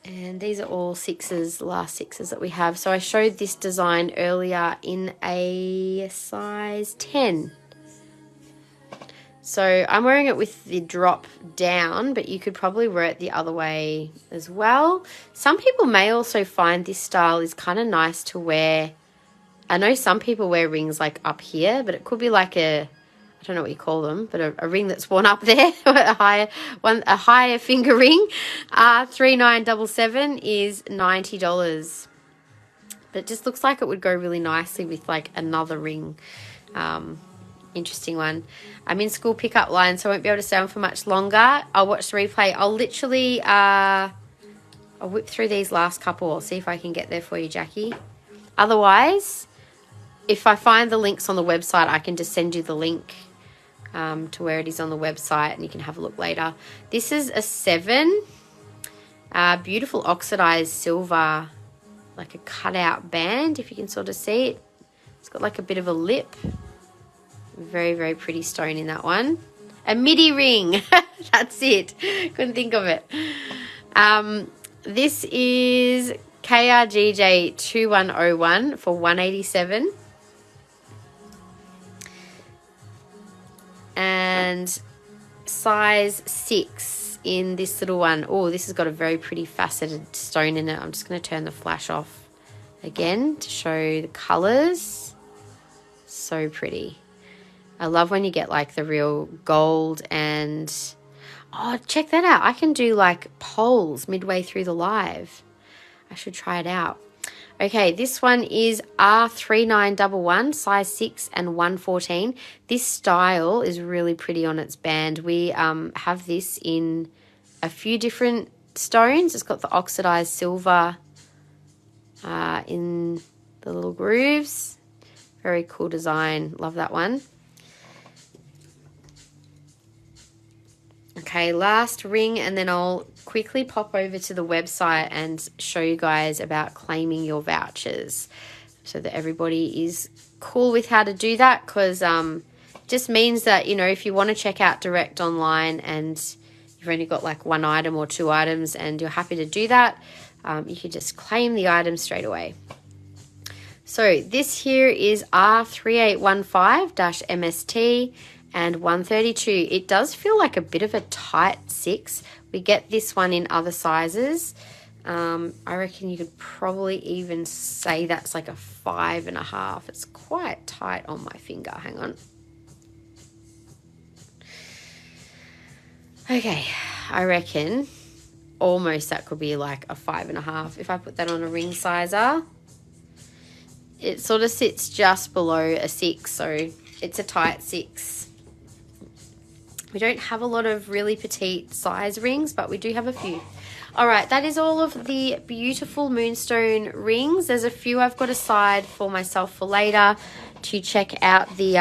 And these are all 6s, the last 6s that we have. So I showed this design earlier in a size 10. So I'm wearing it with the drop down, but you could probably wear it the other way as well. Some people may also find this style is kind of nice to wear. I know some people wear rings like up here, but it could be like I don't know what you call them, but a ring that's worn up there, a higher finger ring. 3977 is $90. But it just looks like it would go really nicely with like another ring. Interesting one. I'm in school pickup line, so I won't be able to stay on for much longer. I'll watch the replay. I'll literally I'll whip through these last couple. I'll see if I can get there for you, Jackie. Otherwise, if I find the links on the website, I can just send you the link to where it is on the website, and you can have a look later. This is a 7. Beautiful oxidized silver, like a cutout band, if you can sort of see it. It's got like a bit of a lip. Very, very pretty stone in that one. A midi ring. That's it. Couldn't think of it. This is KRGJ 2101 for 187. And size 6 in this little one. Oh, this has got a very pretty faceted stone in it. I'm just going to turn the flash off again to show the colours. So pretty. I love when you get like the real gold and... Oh, check that out. I can do like polls midway through the live. I should try it out. Okay, this one is R3911, size 6 and 114. This style is really pretty on its band. We have this in a few different stones. It's got the oxidized silver in the little grooves. Very cool design. Love that one. Okay, last ring, and then I'll quickly pop over to the website and show you guys about claiming your vouchers so that everybody is cool with how to do that, because just means that, you know, if you want to check out direct online and you've only got like one item or two items and you're happy to do that, you can just claim the item straight away. So this here is R3815-MST and 132. It does feel like a bit of a tight 6. We get this one in other sizes. I reckon you could probably even say that's like a 5.5. It's quite tight on my finger. Hang on. Okay, I reckon almost that could be like a 5.5. If I put that on a ring sizer, it sort of sits just below a 6, so it's a tight 6. We don't have a lot of really petite size rings, but we do have a few. All right, that is all of the beautiful moonstone rings. There's a few I've got aside for myself for later to check out the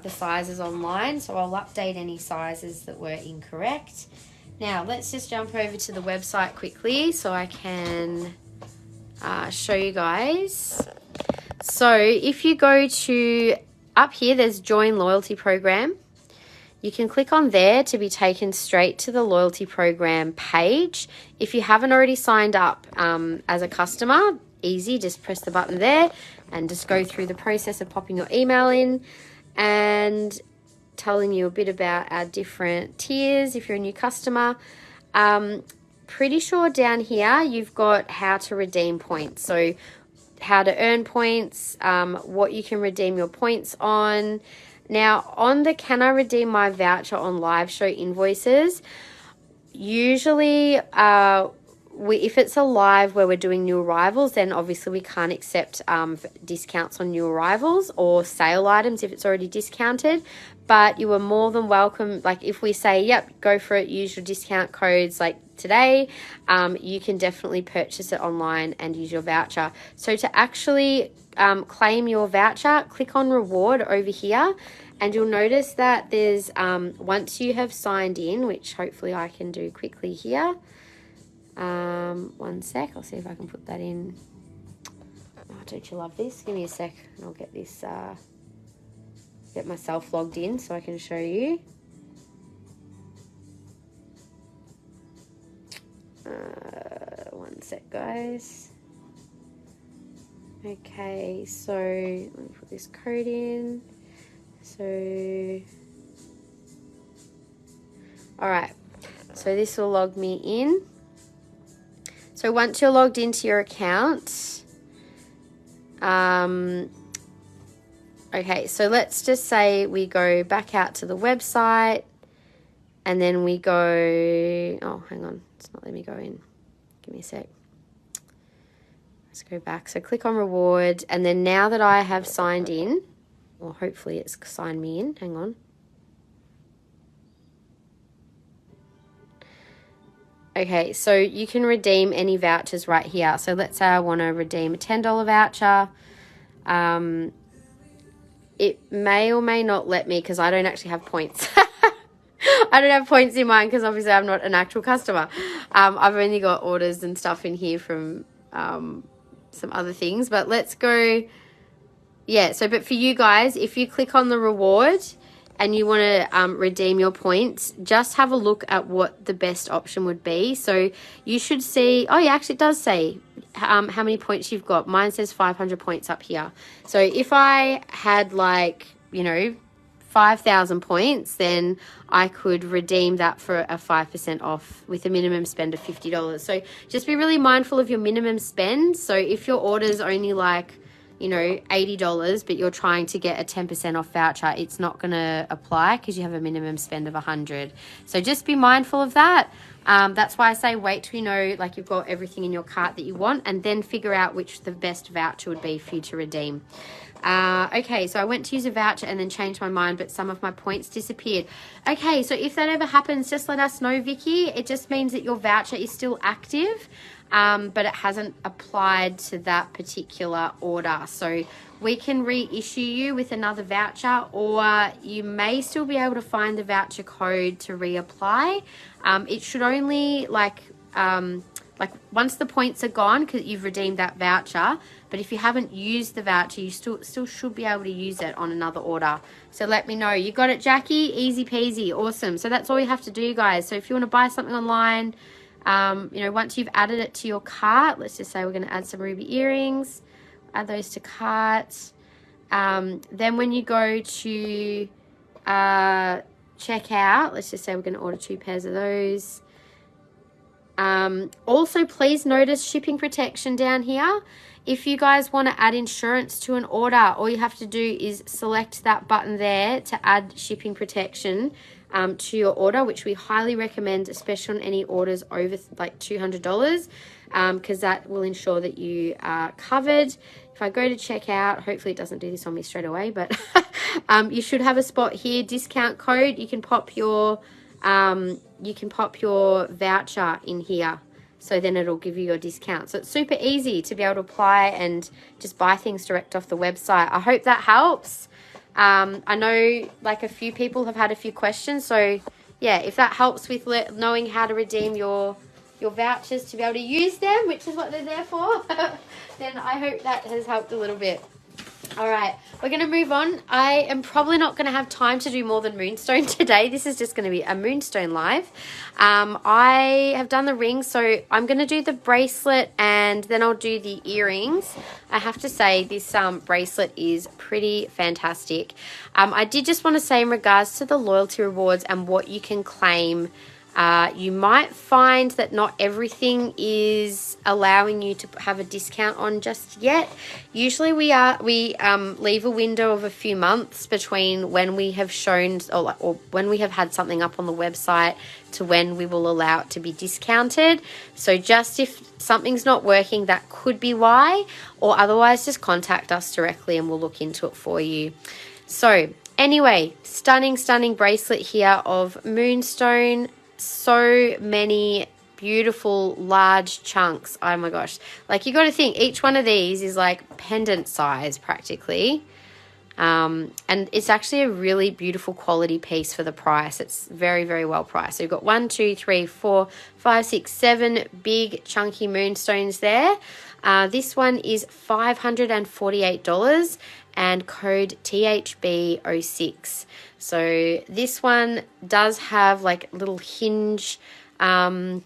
sizes online. So I'll update any sizes that were incorrect. Now let's just jump over to the website quickly so I can show you guys. So if you go to up here, there's join loyalty program. You can click on there to be taken straight to the loyalty program page. If you haven't already signed up as a customer, easy, just press the button there and just go through the process of popping your email in and telling you a bit about our different tiers if you're a new customer. Pretty sure down here you've got how to redeem points. So how to earn points, what you can redeem your points on. Now, on the can I redeem my voucher on live show invoices, usually if it's a live where we're doing new arrivals, then obviously we can't accept discounts on new arrivals or sale items if it's already discounted. But you are more than welcome, like if we say, yep, go for it, use your discount codes like today, you can definitely purchase it online and use your voucher. So to actually claim your voucher, click on reward over here, and you'll notice that there's, once you have signed in, which hopefully I can do quickly here. One sec, I'll see if I can put that in. Oh, don't you love this? Give me a sec and I'll get this, get myself logged in so I can show you. One sec, guys. Okay, so let me put this code in. So, all right, so this will log me in. So once you're logged into your account, okay, so let's just say we go back out to the website and then we go, oh, hang on, it's not letting me go in. Give me a sec. Let's go back. So click on reward, and then now that I have signed in, or hopefully it's signed me in, hang on. Okay, so you can redeem any vouchers right here. So let's say I want to redeem a $10 voucher. It may or may not let me because I don't actually have points. I don't have points in mine because obviously I'm not an actual customer. I've only got orders and stuff in here from some other things. But let's go. Yeah, so but for you guys, if you click on the reward and you want to redeem your points, just have a look at what the best option would be. So you should see, oh yeah, actually it does say how many points you've got. Mine says 500 points up here. So if I had like, 5,000 points, then I could redeem that for a 5% off with a minimum spend of $50. So just be really mindful of your minimum spend. So if your order's only like, you know, $80, but you're trying to get a 10% off voucher, it's not going to apply because you have a minimum spend of $100. So just be mindful of that. That's why I say wait till you know, like, you've got everything in your cart that you want, and then figure out which the best voucher would be for you to redeem. Okay, so I went to use a voucher and then changed my mind, but some of my points disappeared. Okay, so if that ever happens, just let us know, Vicky. It just means that your voucher is still active, but it hasn't applied to that particular order. So we can reissue you with another voucher, or you may still be able to find the voucher code to reapply. It should only, like once the points are gone, because you've redeemed that voucher, but if you haven't used the voucher, you still should be able to use it on another order. So let me know. You got it, Jackie? Easy peasy. Awesome. So that's all you have to do, guys. So if you want to buy something online, you know, once you've added it to your cart, let's just say we're going to add some ruby earrings, add those to cart. Then when you go to check out, let's just say we're going to order 2 pairs of those. Also, please notice shipping protection down here. If you guys want to add insurance to an order, all you have to do is select that button there to add shipping protection to your order, which we highly recommend, especially on any orders over like $200, because that will ensure that you are covered. If I go to checkout, hopefully it doesn't do this on me straight away, but you should have a spot here, discount code. You can pop your voucher in here, so then it'll give you your discount. So it's super easy to be able to apply and just buy things direct off the website. I hope that helps. I know like a few people have had a few questions, so yeah, if that helps with knowing how to redeem your vouchers to be able to use them, which is what they're there for, then I hope that has helped a little bit. All right, we're going to move on. I am probably not going to have time to do more than Moonstone today. This is just going to be a Moonstone live. I have done the rings, so I'm going to do the bracelet and then I'll do the earrings. I have to say this bracelet is pretty fantastic. I did just want to say in regards to the loyalty rewards and what you can claim, you might find that not everything is allowing you to have a discount on just yet. Usually we leave a window of a few months between when we have shown or when we have had something up on the website to when we will allow it to be discounted. So just if something's not working, that could be why, or otherwise just contact us directly and we'll look into it for you. So anyway, stunning bracelet here of Moonstone. So many beautiful large chunks. Oh my gosh, like you got to think each one of these is like pendant size practically, and it's actually a really beautiful quality piece for the price. It's very well priced. So you've got 1 2 3 4 5 6 7 big chunky moonstones there. This one is $548 and code THB06. So this one does have like little hinge, like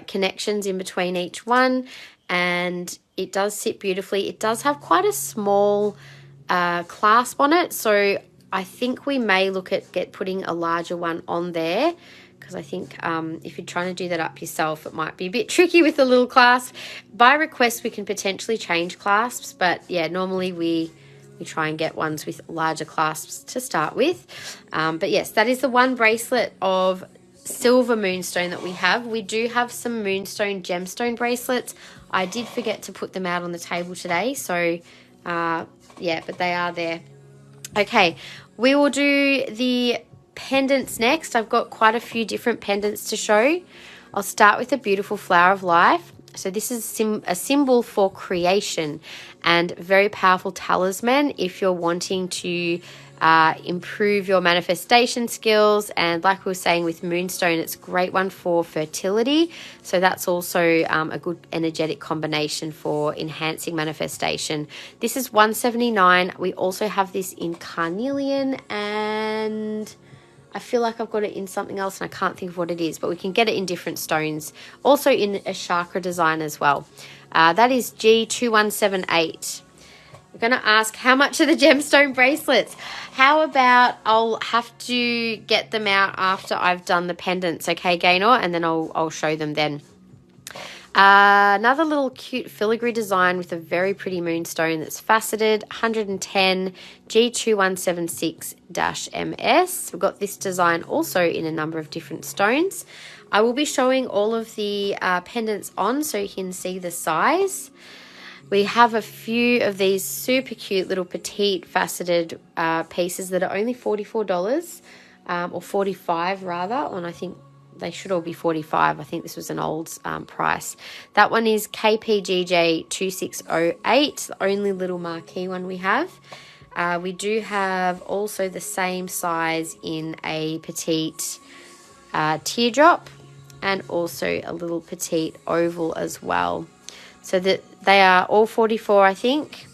connections in between each one, and it does sit beautifully. It does have quite a small clasp on it, so I think we may look at putting a larger one on there, because I think if you're trying to do that up yourself, it might be a bit tricky with the little clasp. By request, we can potentially change clasps, but yeah, normally we try and get ones with larger clasps to start with. But yes, that is the one bracelet of silver moonstone that we have. We do have some moonstone gemstone bracelets. I did forget to put them out on the table today, so yeah, but they are there. Okay, we will do the pendants next. I've got quite a few different pendants to show. I'll start with a beautiful flower of life. So this is a symbol for creation and very powerful talisman if you're wanting to improve your manifestation skills. And like we were saying with Moonstone, it's a great one for fertility. So that's also a good energetic combination for enhancing manifestation. This is $179. We also have this in carnelian, and I feel like I've got it in something else and I can't think of what it is, but we can get it in different stones. Also in a chakra design as well. That is G2178. We're going to ask how much are the gemstone bracelets? How about I'll have to get them out after I've done the pendants, okay, Gaynor? And then I'll show them then. Another little cute filigree design with a very pretty moonstone that's faceted, 110 G2176-MS. We've got this design also in a number of different stones. I will be showing all of the pendants on so you can see the size. We have a few of these super cute little petite faceted pieces that are only $44 or $45 rather, and I think they should all be $45. I think this was an old price. That one is KPGJ 2608, the only little marquee one we have. We do have also the same size in a petite teardrop and also a little petite oval as well. So that they are all 44, I think.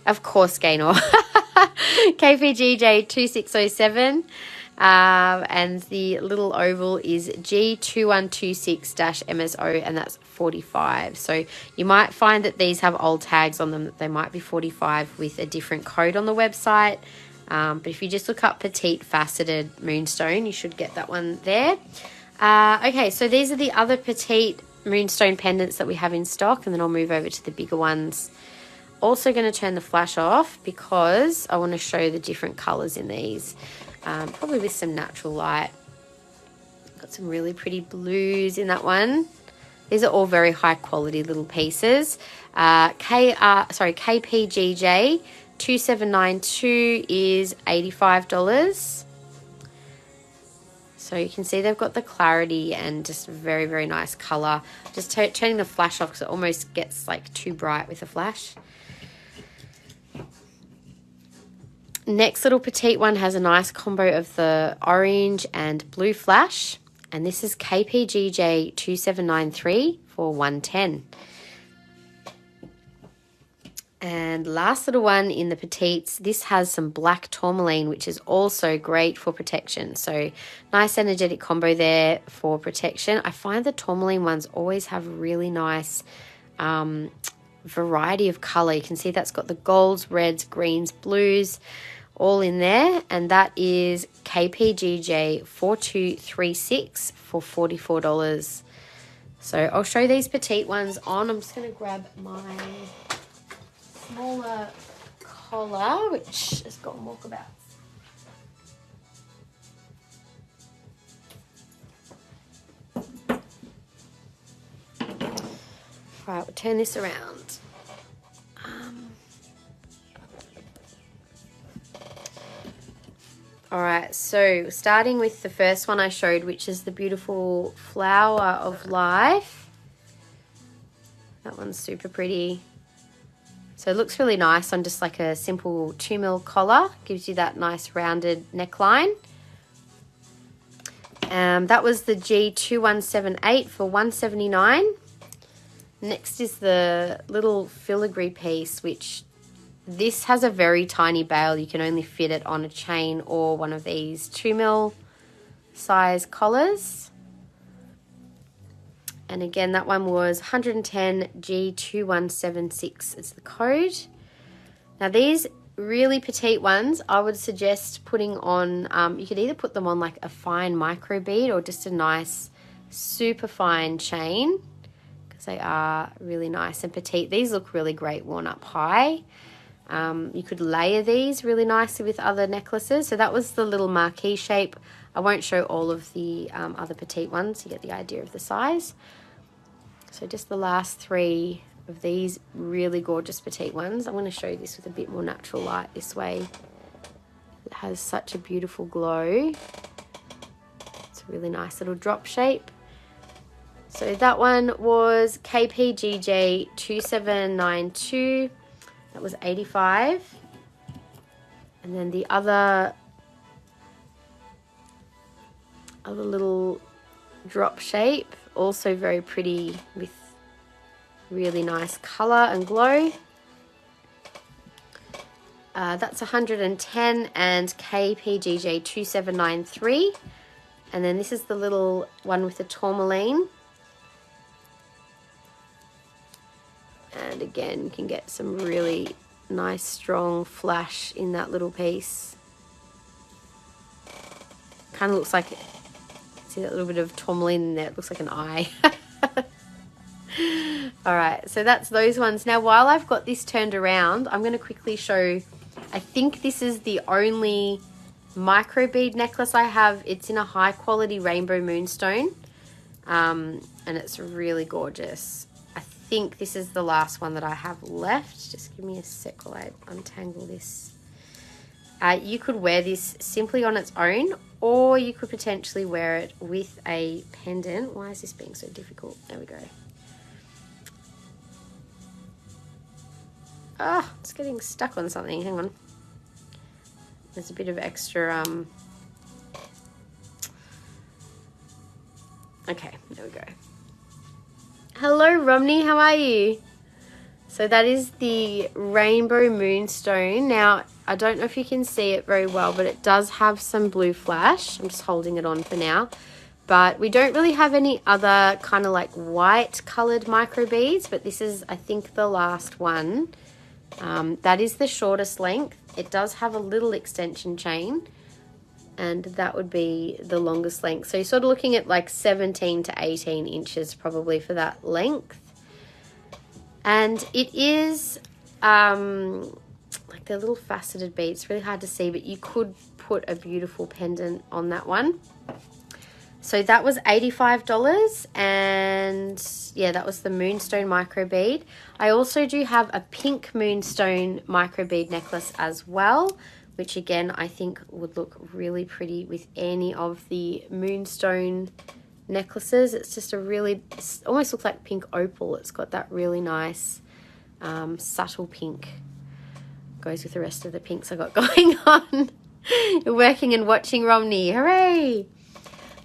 Of course, Gaynor. KPGJ 2607. And the little oval is G2126-MSO, and that's 45. So you might find that these have old tags on them, that they might be 45 with a different code on the website. But if you just look up petite faceted moonstone, you should get that one there. Okay, so these are the other petite moonstone pendants that we have in stock, and then I'll move over to the bigger ones. Also going to turn the flash off because I want to show the different colors in these. Probably with some natural light. Got some really pretty blues in that one. These are all very high quality little pieces. KPGJ 2792 is $85. So you can see they've got the clarity and just very, very nice color. Just turning the flash off because it almost gets like too bright with the flash. Next little petite one has a nice combo of the orange and blue flash, and this is KPGJ 2793 for $110. And last little one in the petites, this has some black tourmaline, which is also great for protection. So nice energetic combo there for protection. I find the tourmaline ones always have really nice variety of color. You can see that's got the golds, reds, greens, blues, all in there, and that is KPGJ 4236 for $44. So I'll show these petite ones on. I'm just going to grab my smaller collar, which has got walkabouts. Right, we'll turn this around. All right, so starting with the first one I showed, which is the beautiful flower of life. That one's super pretty. So it looks really nice on just like a simple 2mm collar. Gives you that nice rounded neckline. That was the G2178 for $179. Next is the little filigree piece, which this has a very tiny bail. You can only fit it on a chain or one of these 2mm size collars. And again, that one was 110 G2176 is the code. Now these really petite ones, I would suggest putting on, you could either put them on like a fine microbead or just a nice super fine chain, because they are really nice and petite. These look really great worn up high. You could layer these really nicely with other necklaces. So that was the little marquee shape. I won't show all of the other petite ones. You get the idea of the size. So just the last three of these really gorgeous petite ones. I'm going to show this with a bit more natural light this way. It has such a beautiful glow. It's a really nice little drop shape. So that one was KPGJ 2792. That was $85. And then the other little drop shape, also very pretty with really nice color and glow. That's 110 and KPGJ 2793. And then this is the little one with the tourmaline. And again, you can get some really nice strong flash in that little piece. Kind of looks like, see that little bit of tourmaline in there, it looks like an eye. All right, so that's those ones. Now, while I've got this turned around, I'm going to quickly show, I think this is the only microbead necklace I have. It's in a high quality Rainbow Moonstone, and it's really gorgeous. I think this is the last one that I have left. Just give me a sec while I untangle this. You could wear this simply on its own, or you could potentially wear it with a pendant. Why is this being so difficult? There we go. Ah, it's getting stuck on something. Hang on. There's a bit of extra, okay, there we go. Hello, Romney, how are you? So that is the Rainbow Moonstone. Now, I don't know if you can see it very well, but it does have some blue flash. I'm just holding it on for now. But we don't really have any other kind of like white colored microbeads, but this is, I think, the last one. That is the shortest length. It does have a little extension chain, and that would be the longest length. So you're sort of looking at like 17 to 18 inches probably for that length. And it is like they're little faceted beads. It's really hard to see, but you could put a beautiful pendant on that one. So that was $85, and yeah, that was the Moonstone microbead. I also do have a pink Moonstone microbead necklace as well, which again I think would look really pretty with any of the Moonstone necklaces. It's just a really, it almost looks like pink opal. It's got that really nice subtle pink. Goes with the rest of the pinks I got going on. You're working and watching, Romney. Hooray!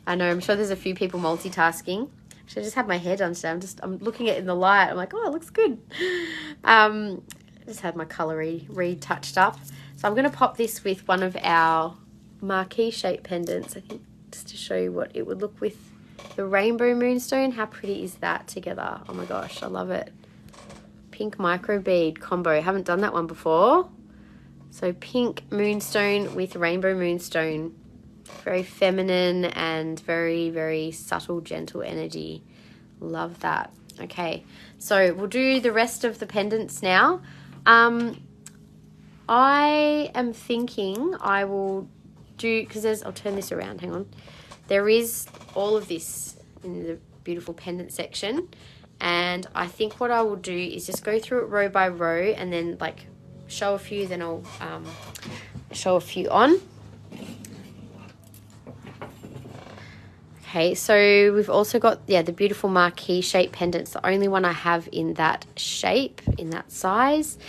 I know, I'm sure there's a few people multitasking. Actually, I just had my hair done today. I'm looking at it in the light. I'm like, oh, it looks good. Just had my colour retouched up. So I'm going to pop this with one of our marquee shaped pendants, I think, just to show you what it would look with the Rainbow Moonstone. How pretty is that together? Oh my gosh, I love it. Pink microbead combo. Haven't done that one before. So pink Moonstone with Rainbow Moonstone. Very feminine and very, very subtle, gentle energy. Love that. Okay, so we'll do the rest of the pendants now. I am thinking I will do, because there's, I'll turn this around, hang on. There is all of this in the beautiful pendant section. And I think what I will do is just go through it row by row and then like show a few, then I'll show a few on. Okay, so we've also got, yeah, the beautiful marquee shape pendants, the only one I have in that shape, in that size.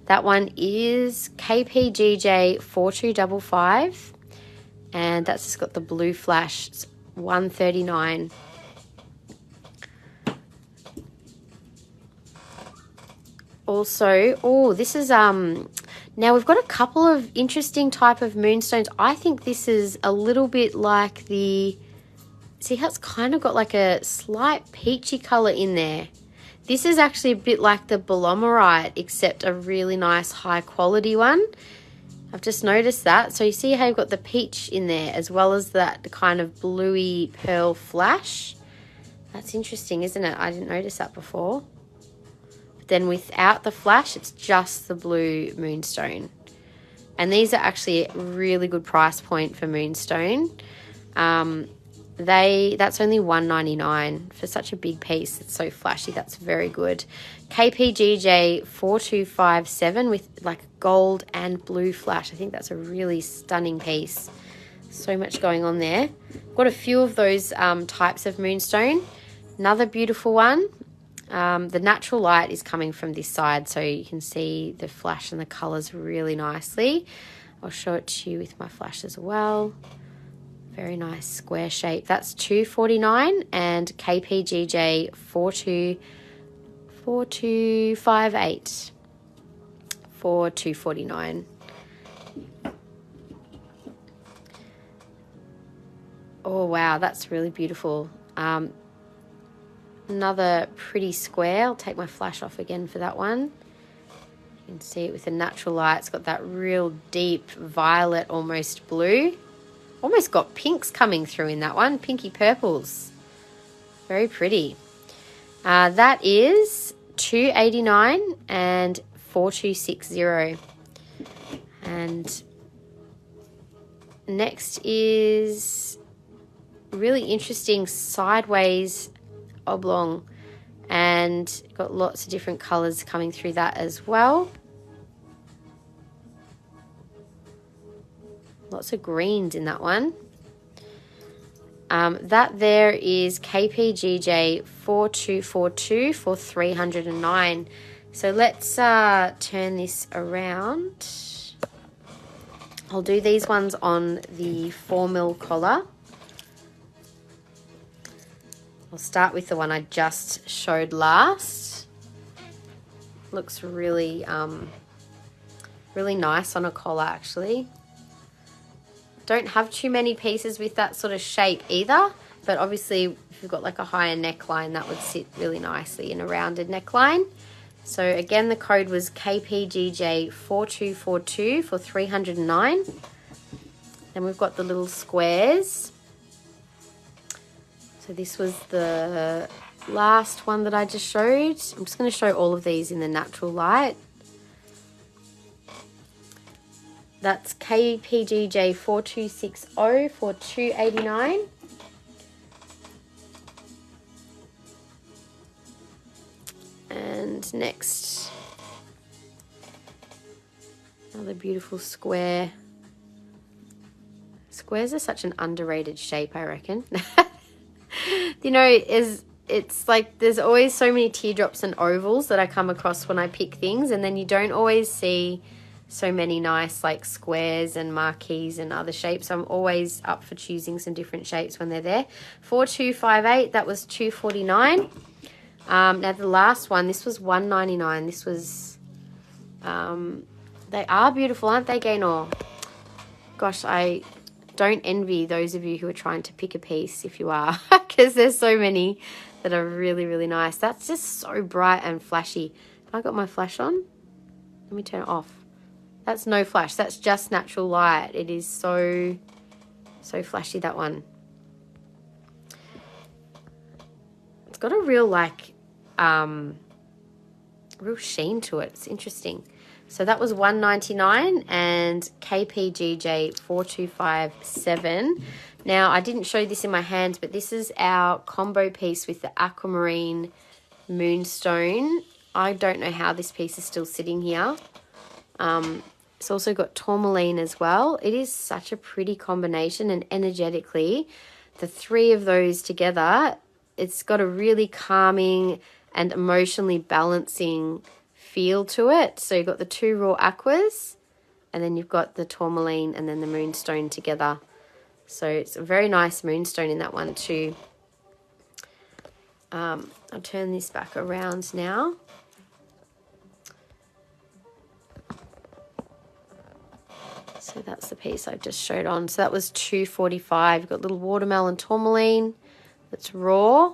That one is KPGJ 4255, and that's just got the blue flash. It's $139. Also, oh, this is, now we've got a couple of interesting type of moonstones. I think this is a little bit like the, see how it's kind of got like a slight peachy colour in there. This is actually a bit like the Bolomorite, except a really nice high quality one. I've just noticed that. So you see how you've got the peach in there as well as that kind of bluey pearl flash. That's interesting, isn't it? I didn't notice that before. But then without the flash, it's just the blue Moonstone. And these are actually a really good price point for Moonstone. That's only $1.99 for such a big piece. It's so flashy. That's very good. KPGJ 4257 with like gold and blue flash. I think that's a really stunning piece. So much going on there. Got a few of those types of moonstone. Another beautiful one. The natural light is coming from this side, so you can see the flash and the colours really nicely. I'll show it to you with my flash as well. Very nice square shape. That's $249 and KPGJ 4258 for $249. Oh wow, that's really beautiful. Another pretty square. I'll take my flash off again for that one. You can see it with the natural light. It's got that real deep violet, almost blue. Almost got pinks coming through in that one, pinky purples. Very pretty. That is 289 and 4260. And next is really interesting sideways oblong, and got lots of different colors coming through that as well. Lots of greens in that one. That there is KPGJ 4242 for 309. So let's turn this around. I'll do these ones on the 4mm collar. I'll start with the one I just showed last. Looks really, really nice on a collar actually. Don't have too many pieces with that sort of shape either, but obviously if you've got like a higher neckline, that would sit really nicely in a rounded neckline. So again, the code was KPGJ 4242 for 309. Then we've got the little squares. So this was the last one that I just showed. I'm just going to show all of these in the natural light. That's KPGJ 4260 for 289. And next, another beautiful square. Squares are such an underrated shape, I reckon. You know, it's like there's always so many teardrops and ovals that I come across when I pick things, and then you don't always see so many nice like squares and marquees and other shapes. I'm always up for choosing some different shapes when they're there. 4258, that was 249. Now the last one, this was 199. This was they are beautiful, aren't they, Gaynor? Gosh, I don't envy those of you who are trying to pick a piece if you are, because there's so many that are really, really nice. That's just so bright and flashy. Have I got my flash on? Let me turn it off. That's no flash. That's just natural light. It is so, so flashy, that one. It's got a real like, real sheen to it. It's interesting. So that was 199 and KPGJ 4257. Now, I didn't show this in my hands, but this is our combo piece with the aquamarine moonstone. I don't know how this piece is still sitting here. It's also got tourmaline as well. It is such a pretty combination, and energetically, the three of those together, it's got a really calming and emotionally balancing feel to it. So you've got the two raw aquas, and then you've got the tourmaline and then the moonstone together. So it's a very nice moonstone in that one too. I'll turn this back around now. So that's the piece I just showed on. So that was 245. You've got little watermelon tourmaline that's raw,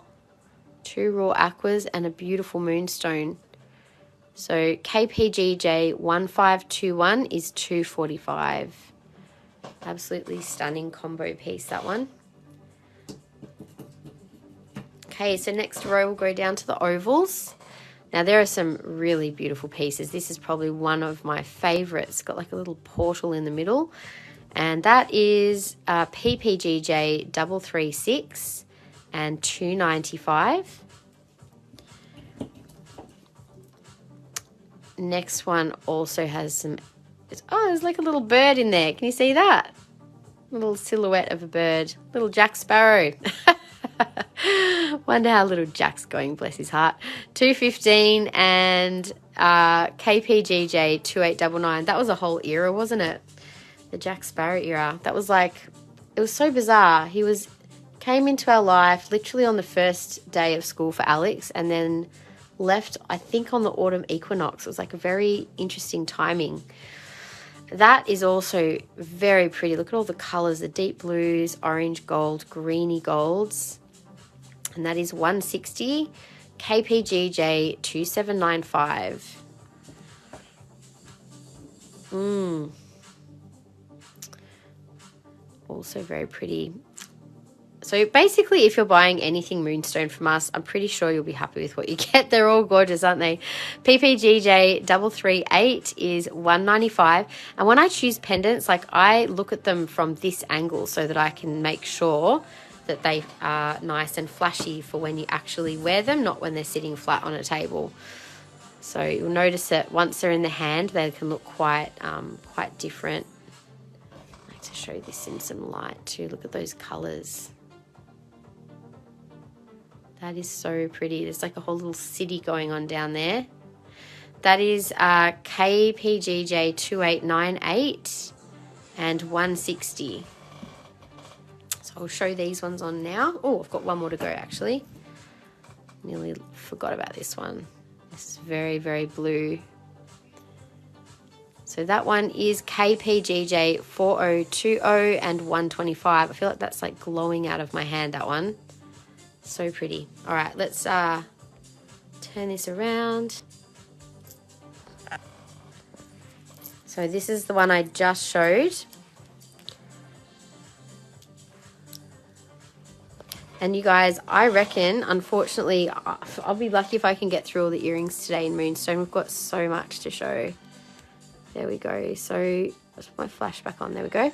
two raw aquas, and a beautiful moonstone. So KPGJ 1521 is 245. Absolutely stunning combo piece, that one. Okay, so next row we'll go down to the ovals. Now there are some really beautiful pieces. This is probably one of my favorites. It's got like a little portal in the middle. And that is PPGJ 336 and 295. Next one also has some, there's like a little bird in there. Can you see that? A little silhouette of a bird. Little Jack Sparrow. Wonder how little Jack's going, bless his heart. 215 and KPGJ 2899. That was a whole era, wasn't it? The Jack Sparrow era. That was like, it was so bizarre. He came into our life literally on the first day of school for Alex, and then left, I think, on the autumn equinox. It was like a very interesting timing. That is also very pretty. Look at all the colours, the deep blues, orange gold, greeny golds. And that is 160, KPGJ 2795. Also very pretty So basically, if you're buying anything Moonstone from us, I'm pretty sure you'll be happy with what you get. They're all gorgeous, aren't they? PPGJ 338 is $195. And when I choose pendants, like I look at them from this angle so that I can make sure that they are nice and flashy for when you actually wear them, not when they're sitting flat on a table. So you'll notice that once they're in the hand, they can look quite different. I like to show this in some light too. Look at those colours. That is so pretty. There's like a whole little city going on down there. That is KPGJ 2898 and 160. So I'll show these ones on now. Oh, I've got one more to go actually. Nearly forgot about this one. This is very, very blue. So that one is KPGJ 4020 and 125. I feel like that's like glowing out of my hand, that one. So pretty. All right, let's turn this around. So this is the one I just showed. And you guys, I reckon, unfortunately, I'll be lucky if I can get through all the earrings today in Moonstone. We've got so much to show. There we go. So let's put my flash back on. There we go.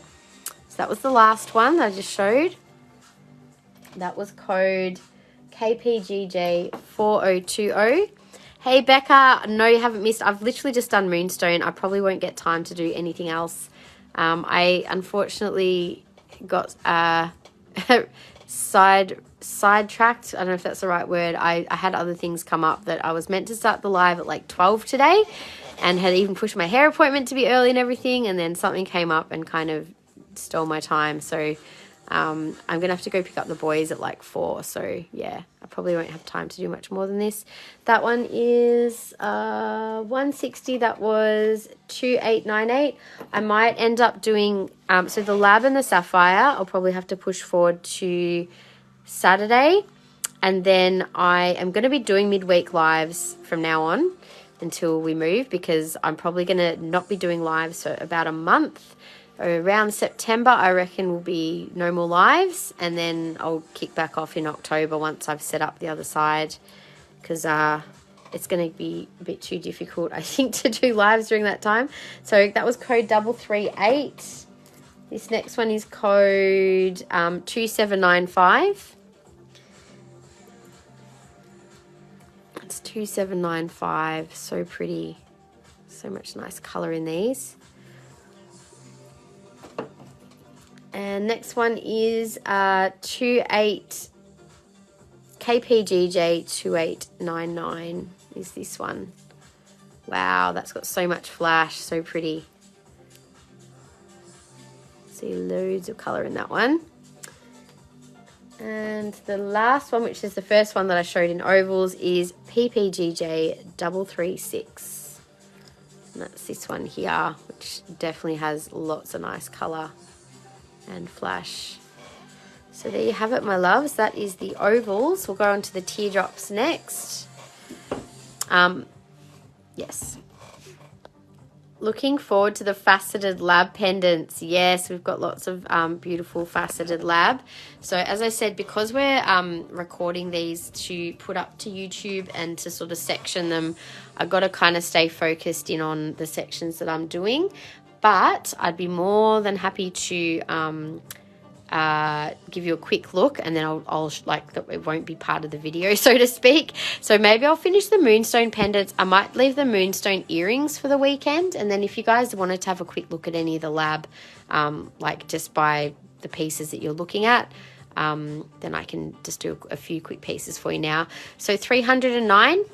So that was the last one that I just showed. That was code KPGJ 4020. Hey Becca, no, you haven't missed. I've literally just done Moonstone. I probably won't get time to do anything else. I unfortunately got sidetracked. I don't know if that's the right word. I had other things come up that I was meant to start the live at like 12 today, and had even pushed my hair appointment to be early and everything, and then something came up and kind of stole my time. So I'm gonna have to go pick up the boys at like 4. So yeah, I probably won't have time to do much more than this. That one is 160. That was 2898. I might end up doing so the lab and the sapphire I'll probably have to push forward to Saturday, and then I am going to be doing midweek lives from now on until we move, because I'm probably going to not be doing lives for about a month. Around September, I reckon, will be no more lives, and then I'll kick back off in October once I've set up the other side, because it's going to be a bit too difficult, I think, to do lives during that time. So that was code 338. This next one is code 2795. It's 2795. So pretty. So much nice colour in these. And next one is 28 KPGJ 2899 is this one. Wow, that's got so much flash, so pretty. See loads of colour in that one. And the last one, which is the first one that I showed in ovals, is PPGJ 336. And that's this one here, which definitely has lots of nice colour and flash. So there you have it, my loves. That is the ovals. We'll go on to the teardrops next. Yes. Looking forward to the faceted lab pendants. Yes, we've got lots of beautiful faceted lab. So as I said, because we're recording these to put up to YouTube and to sort of section them, I've got to kind of stay focused in on the sections that I'm doing. But I'd be more than happy to give you a quick look, and then I'll like that it won't be part of the video, so to speak. So maybe I'll finish the Moonstone pendants. I might leave the Moonstone earrings for the weekend, and then if you guys wanted to have a quick look at any of the lab, like just by the pieces that you're looking at, then I can just do a few quick pieces for you now. So 309.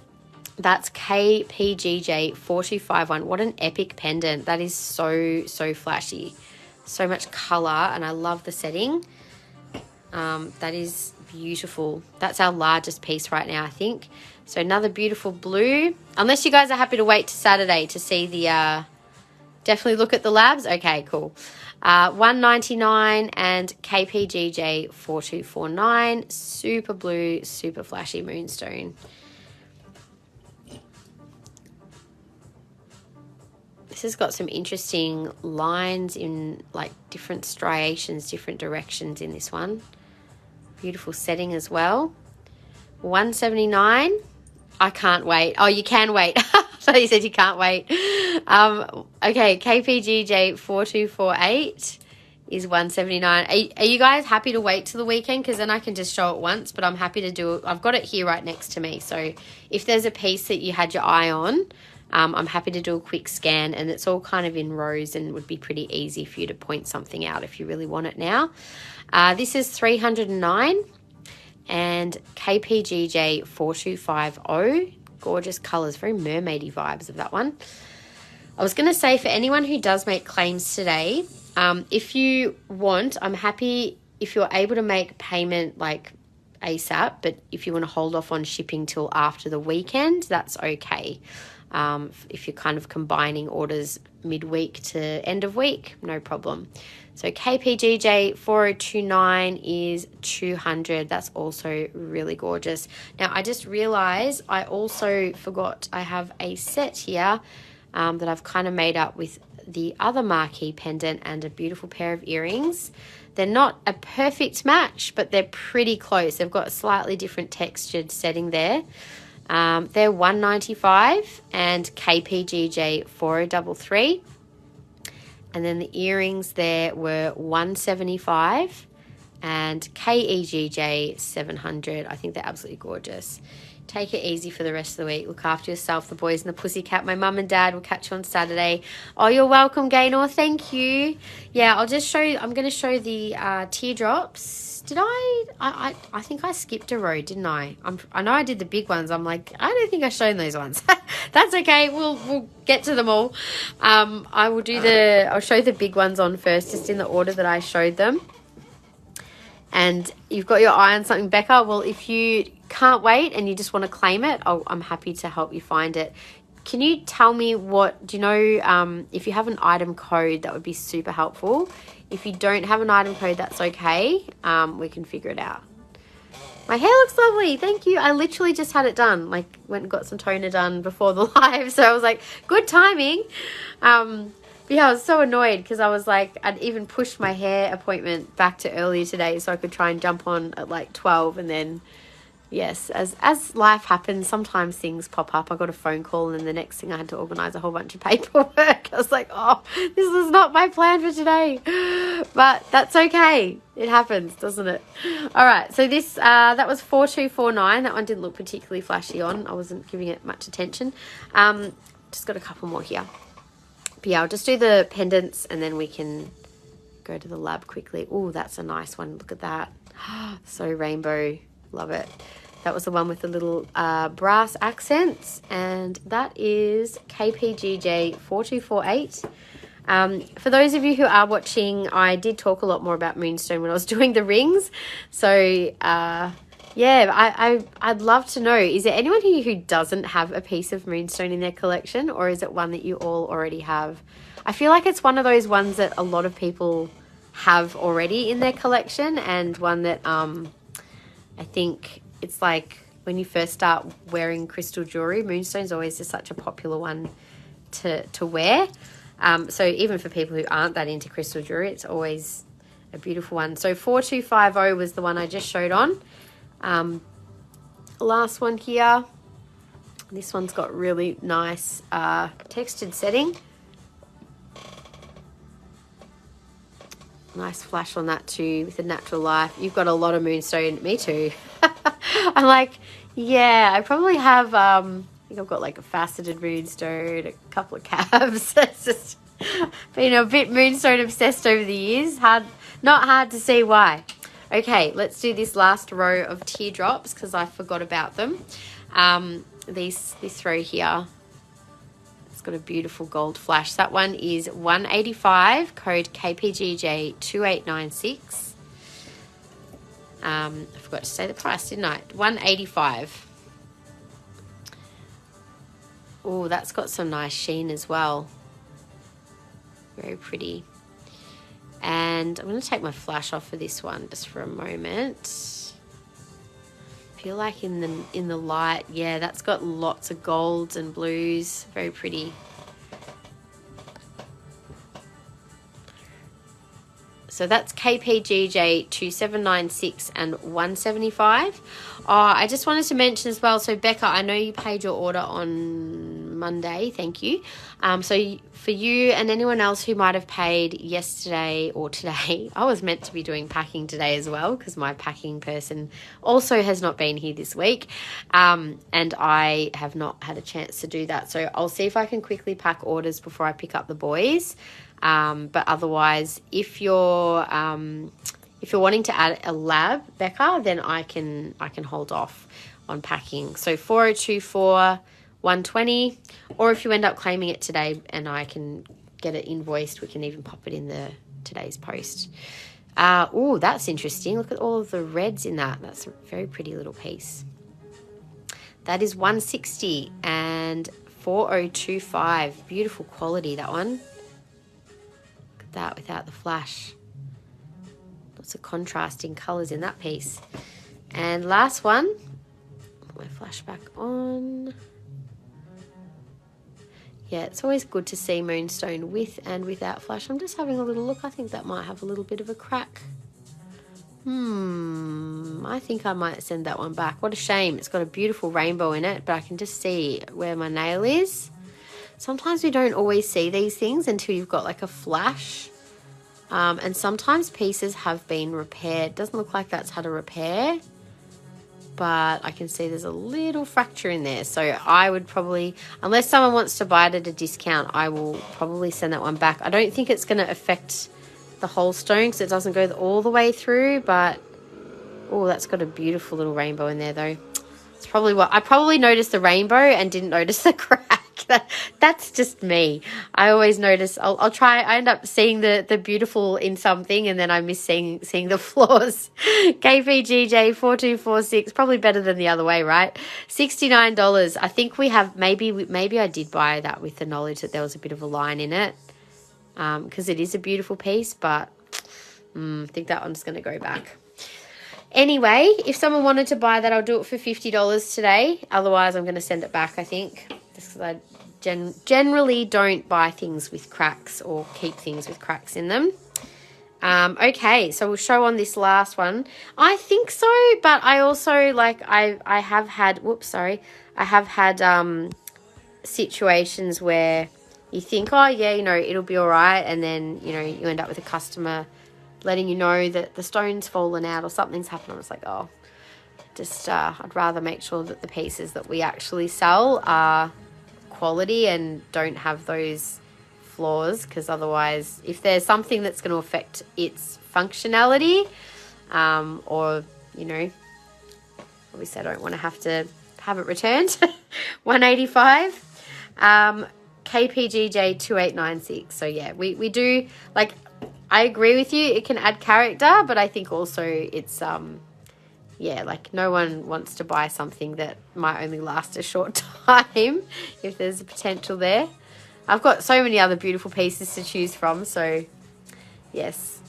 That's KPGJ 4251. What an epic pendant. That is so flashy. So much colour, and I love the setting. That is beautiful. That's our largest piece right now, I think. So another beautiful blue. Unless you guys are happy to wait to Saturday to see the... definitely look at the labs. Okay, cool. 199 and KPGJ 4249. Super blue, super flashy Moonstone. This has got some interesting lines in like different striations, different directions in this one. Beautiful setting as well. $179. I can't wait. Oh, you can wait. So you said you can't wait. Okay, KPGJ 4248 is $179. Are you guys happy to wait till the weekend? Because then I can just show it once, but I'm happy to do it. I've got it here right next to me. So if there's a piece that you had your eye on, I'm happy to do a quick scan, and it's all kind of in rows and would be pretty easy for you to point something out if you really want it now. This is $309 and KPGJ 4250. Gorgeous colours, very mermaidy vibes of that one. I was going to say, for anyone who does make claims today, if you want, I'm happy if you're able to make payment like ASAP, but if you want to hold off on shipping till after the weekend, that's okay. If you're kind of combining orders midweek to end of week, no problem. So KPGJ 4029 is $200. That's also really gorgeous. Now, I just realized I also forgot I have a set here that I've kind of made up with the other marquee pendant and a beautiful pair of earrings. They're not a perfect match, but they're pretty close. They've got a slightly different textured setting there. They're $195 and KPGJ 4033. And then the earrings there were $175 and KEGJ 700. I think they're absolutely gorgeous. Take it easy for the rest of the week. Look after yourself, the boys and the pussycat. My mum and dad will catch you on Saturday. Oh, you're welcome, Gaynor. Thank you. Yeah, I'll just show you. I'm going to show the teardrops. Did I think I skipped a row, didn't I? I know I did the big ones. I'm like, I don't think I've shown those ones. That's okay. We'll get to them all. I'll show the big ones on first, just in the order that I showed them. And you've got your eye on something, Becca. Well, if you can't wait and you just want to claim it, I'm happy to help you find it. Can you tell me if you have an item code, that would be super helpful. If you don't have an item code, that's okay. We can figure it out. My hair looks lovely. Thank you. I literally just had it done. Like, went and got some toner done before the live. So I was like, good timing. Yeah, I was so annoyed because I was like, I'd even pushed my hair appointment back to earlier today so I could try and jump on at like 12, and then yes, as life happens, sometimes things pop up. I got a phone call, and then the next thing I had to organise a whole bunch of paperwork. I was like, oh, this was not my plan for today. But that's okay. It happens, doesn't it? All right, so this, that was 4249. That one didn't look particularly flashy on. I wasn't giving it much attention. Just got a couple more here. But yeah, I'll just do the pendants, and then we can go to the lab quickly. Oh, that's a nice one. Look at that. So rainbow. Love it. That was the one with the little brass accents, and that is KPGJ 4248. For those of you who are watching, I did talk a lot more about Moonstone when I was doing the rings. So yeah, I'd love to know, is there anyone here who doesn't have a piece of Moonstone in their collection, or is it one that you all already have? I feel like it's one of those ones that a lot of people have already in their collection, and one that I think it's like when you first start wearing crystal jewellery, Moonstone's always just such a popular one to wear. So even for people who aren't that into crystal jewellery, it's always a beautiful one. So 4250 was the one I just showed on. Last one here. This one's got really nice textured setting. Nice flash on that too with the natural life. You've got a lot of Moonstone. Me too. I'm like, yeah, I probably have, I think I've got like a faceted Moonstone, a couple of cabs. It's just been a bit Moonstone obsessed over the years. Not hard to see why. Okay, let's do this last row of teardrops because I forgot about them. This row here, it's got a beautiful gold flash. That one is $185, code KPGJ 2896. I forgot to say the price, didn't I? $185. Oh, that's got some nice sheen as well. Very pretty. And I'm going to take my flash off for this one just for a moment. I feel like in the light, yeah, that's got lots of golds and blues. Very pretty. So that's KPGJ 2796 and 175. I just wanted to mention as well, so Becca, I know you paid your order on Monday, thank you. So for you and anyone else who might have paid yesterday or today, I was meant to be doing packing today as well because my packing person also has not been here this week, and I have not had a chance to do that. So I'll see if I can quickly pack orders before I pick up the boys. But otherwise, if you're wanting to add a lab, Becca, then I can hold off on packing. So 4024 120, or if you end up claiming it today and I can get it invoiced, we can even pop it in today's post. Oh, that's interesting. Look at all of the reds in that. That's a very pretty little piece. That is 160 and 4025. Beautiful quality, that one. Look at that without the flash. Lots of contrasting colours in that piece. And last one, put my flash back on. Yeah, it's always good to see moonstone with and without flash. I'm just having a little look. I think that might have a little bit of a crack. I think I might send that one back. What a shame. It's got a beautiful rainbow in it, but I can just see where my nail is. Sometimes we don't always see these things until you've got like a flash. And sometimes pieces have been repaired. Doesn't look like that's had a repair, but I can see there's a little fracture in there. So I would probably, unless someone wants to buy it at a discount, I will probably send that one back. I don't think it's going to affect the whole stone because it doesn't go all the way through, but oh, that's got a beautiful little rainbow in there though. It's probably what I probably noticed the rainbow and didn't notice the crack. That's just me. I always notice. I'll try. I end up seeing the beautiful in something, and then I miss seeing the flaws. KPGJ 4246, probably better than the other way, right? $69. I think we have maybe I did buy that with the knowledge that there was a bit of a line in it, because it is a beautiful piece, but I think that one's going to go back. Anyway, if someone wanted to buy that, I'll do it for $50 today. Otherwise, I'm going to send it back, I think. Just because I generally don't buy things with cracks or keep things with cracks in them. Okay, so we'll show on this last one. I think so, but I also, I have had, I have had situations where you think, oh, yeah, it'll be all right. And then, you end up with a customer letting you know that the stone's fallen out or something's happened. I was like, oh, I'd rather make sure that the pieces that we actually sell are quality and don't have those flaws, because otherwise, if there's something that's going to affect its functionality, or obviously I don't want to have it returned. 185, KPGJ 2896. So yeah, we do, I agree with you, it can add character, but I think also it's no one wants to buy something that might only last a short time if there's a potential there. I've got so many other beautiful pieces to choose from, so yes.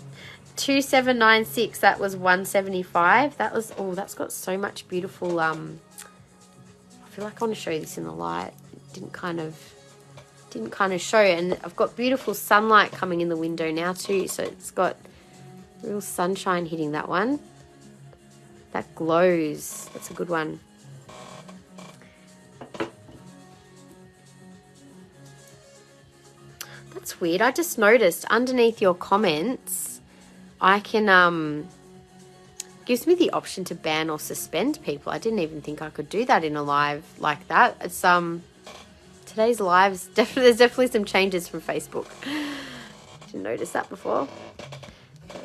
2796, that was 175. That's got so much beautiful, I feel like I want to show you this in the light. It didn't kind of show, and I've got beautiful sunlight coming in the window now too, so it's got real sunshine hitting that one. That glows. That's a good one. That's weird. I just noticed underneath your comments, I can, gives me the option to ban or suspend people. I didn't even think I could do that in a live like that. It's, today's lives, there's definitely some changes from Facebook. Didn't notice that before.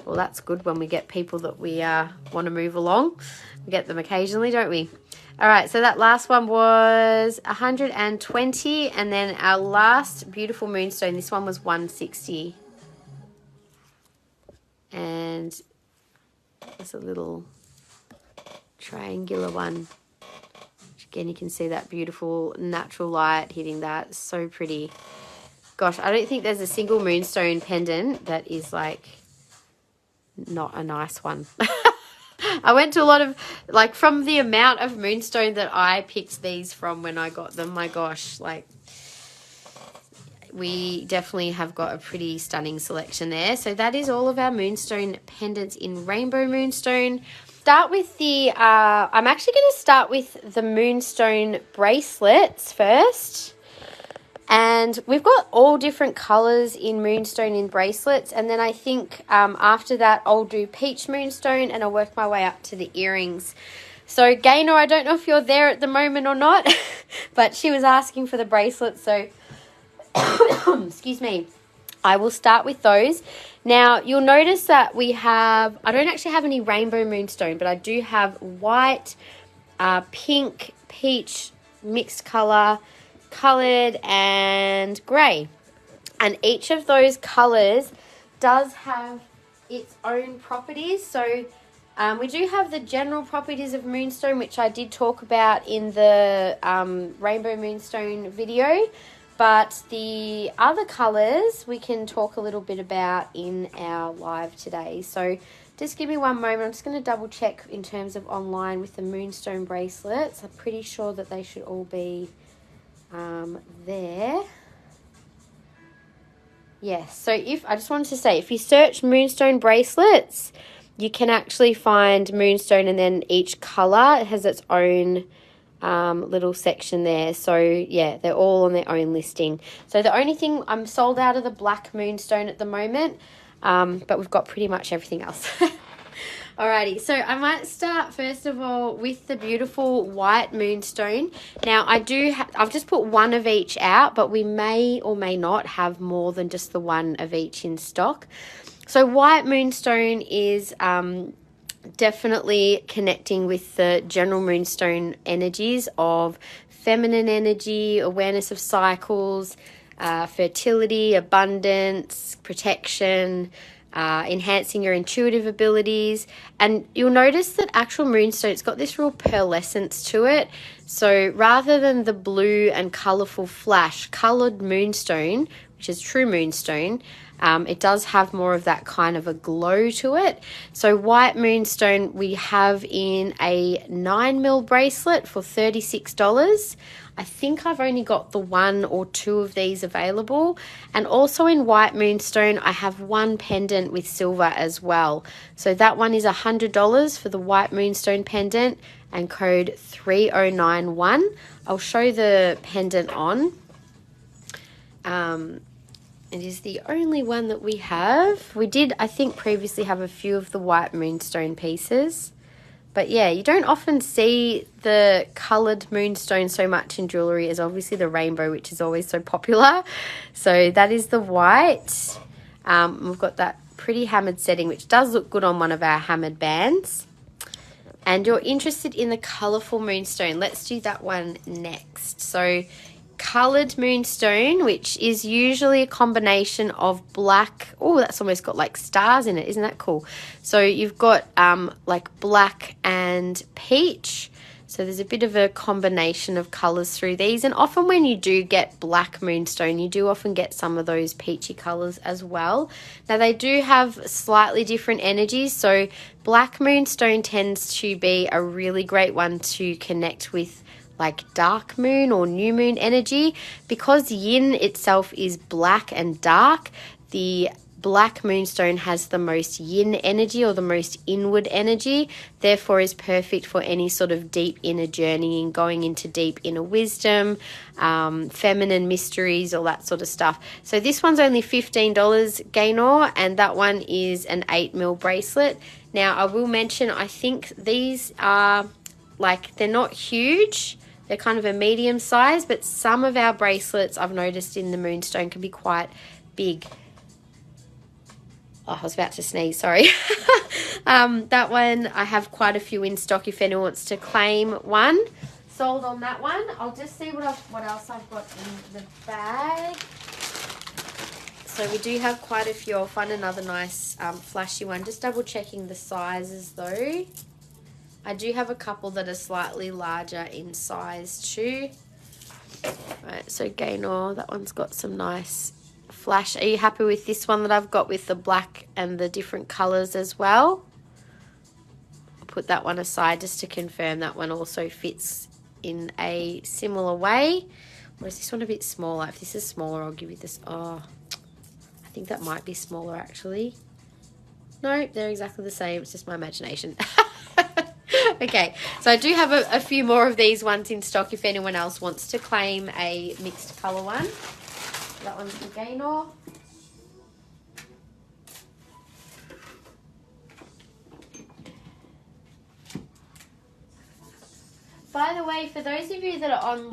Well, that's good when we get people that we want to move along. We get them occasionally, don't we? All right, so that last one was 120, and then our last beautiful moonstone, this one was 160. And there's a little triangular one. Again, you can see that beautiful natural light hitting that. It's so pretty. Gosh, I don't think there's a single moonstone pendant that is not a nice one. I went to a lot of, from the amount of moonstone that I picked these from when I got them, my gosh, we definitely have got a pretty stunning selection there. So that is all of our moonstone pendants in Rainbow Moonstone. Start with the, I'm actually going to start with the moonstone bracelets first. And we've got all different colours in moonstone in bracelets. And then I think after that I'll do peach moonstone and I'll work my way up to the earrings. So Gaynor, I don't know if you're there at the moment or not, but she was asking for the bracelets. So, excuse me, I will start with those. Now, you'll notice that we have, I don't actually have any Rainbow Moonstone, but I do have white, pink, peach, mixed colour, coloured and grey. And each of those colours does have its own properties. So we do have the general properties of moonstone, which I did talk about in the Rainbow Moonstone video. But the other colours we can talk a little bit about in our live today. So just give me one moment. I'm just going to double check in terms of online with the moonstone bracelets. I'm pretty sure that they should all be there. Yes, so I just wanted to say, if you search moonstone bracelets, you can actually find moonstone, and then each colour, it has its own little section there. So yeah, they're all on their own listing. So the only thing, I'm sold out of the black moonstone at the moment, but we've got pretty much everything else. Alrighty, so I might start first of all with the beautiful white moonstone. Now I've just put one of each out, but we may or may not have more than just the one of each in stock. So white moonstone is definitely connecting with the general moonstone energies of feminine energy, awareness of cycles, fertility, abundance, protection, enhancing your intuitive abilities. And you'll notice that actual moonstone, it's got this real pearlescence to it. So rather than the blue and colourful flash, coloured moonstone, which is true moonstone, it does have more of that kind of a glow to it. So white moonstone we have in a 9mm bracelet for $36. I think I've only got the 1 or 2 of these available. And also in white moonstone, I have one pendant with silver as well. So that one is $100 for the white moonstone pendant and code 3091. I'll show the pendant on. It is the only one that we have. We did, I think, previously have a few of the white moonstone pieces. But yeah, you don't often see the coloured moonstone so much in jewellery as obviously the rainbow, which is always so popular. So that is the white. We've got that pretty hammered setting, which does look good on one of our hammered bands. And you're interested in the colourful moonstone. Let's do that one next. So coloured moonstone, which is usually a combination of black. Oh, that's almost got like stars in it. Isn't that cool? So you've got like black and peach. So there's a bit of a combination of colours through these. And often when you do get black moonstone, you do often get some of those peachy colours as well. Now they do have slightly different energies. So black moonstone tends to be a really great one to connect with like dark moon or new moon energy. Because yin itself is black and dark, the black moonstone has the most yin energy or the most inward energy, therefore is perfect for any sort of deep inner journeying, going into deep inner wisdom, feminine mysteries, all that sort of stuff. So this one's only $15, Gaynor, and that one is an 8mm bracelet. Now I will mention, I think these are like, they're not huge. They're kind of a medium size, but some of our bracelets I've noticed in the moonstone can be quite big. Oh, I was about to sneeze, sorry. That one, I have quite a few in stock if anyone wants to claim one. Sold on that one. I'll just see what else I've got in the bag. So we do have quite a few. I'll find another nice flashy one. Just double checking the sizes though. I do have a couple that are slightly larger in size too. Right, so Gaynor, that one's got some nice flash. Are you happy with this one that I've got with the black and the different colours as well? I'll put that one aside just to confirm that one also fits in a similar way. Or is this one a bit smaller? If this is smaller, I'll give you this. Oh, I think that might be smaller actually. No, they're exactly the same. It's just my imagination. Okay, so I do have a few more of these ones in stock if anyone else wants to claim a mixed colour one. That one's the Gaynor. By the way, for those of you that are on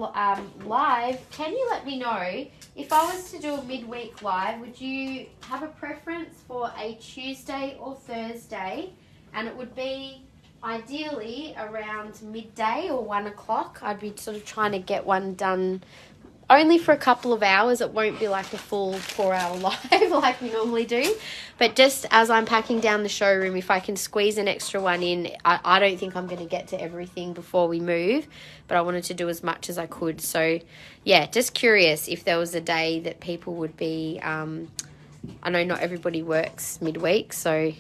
live, can you let me know, if I was to do a midweek live, would you have a preference for a Tuesday or Thursday? And it would be ideally around midday or 1 o'clock. I'd be sort of trying to get one done only for a couple of hours. It won't be like a full 4-hour live like we normally do. But just as I'm packing down the showroom, if I can squeeze an extra one in, I don't think I'm going to get to everything before we move, but I wanted to do as much as I could. So yeah, just curious if there was a day that people would be, I know not everybody works midweek, so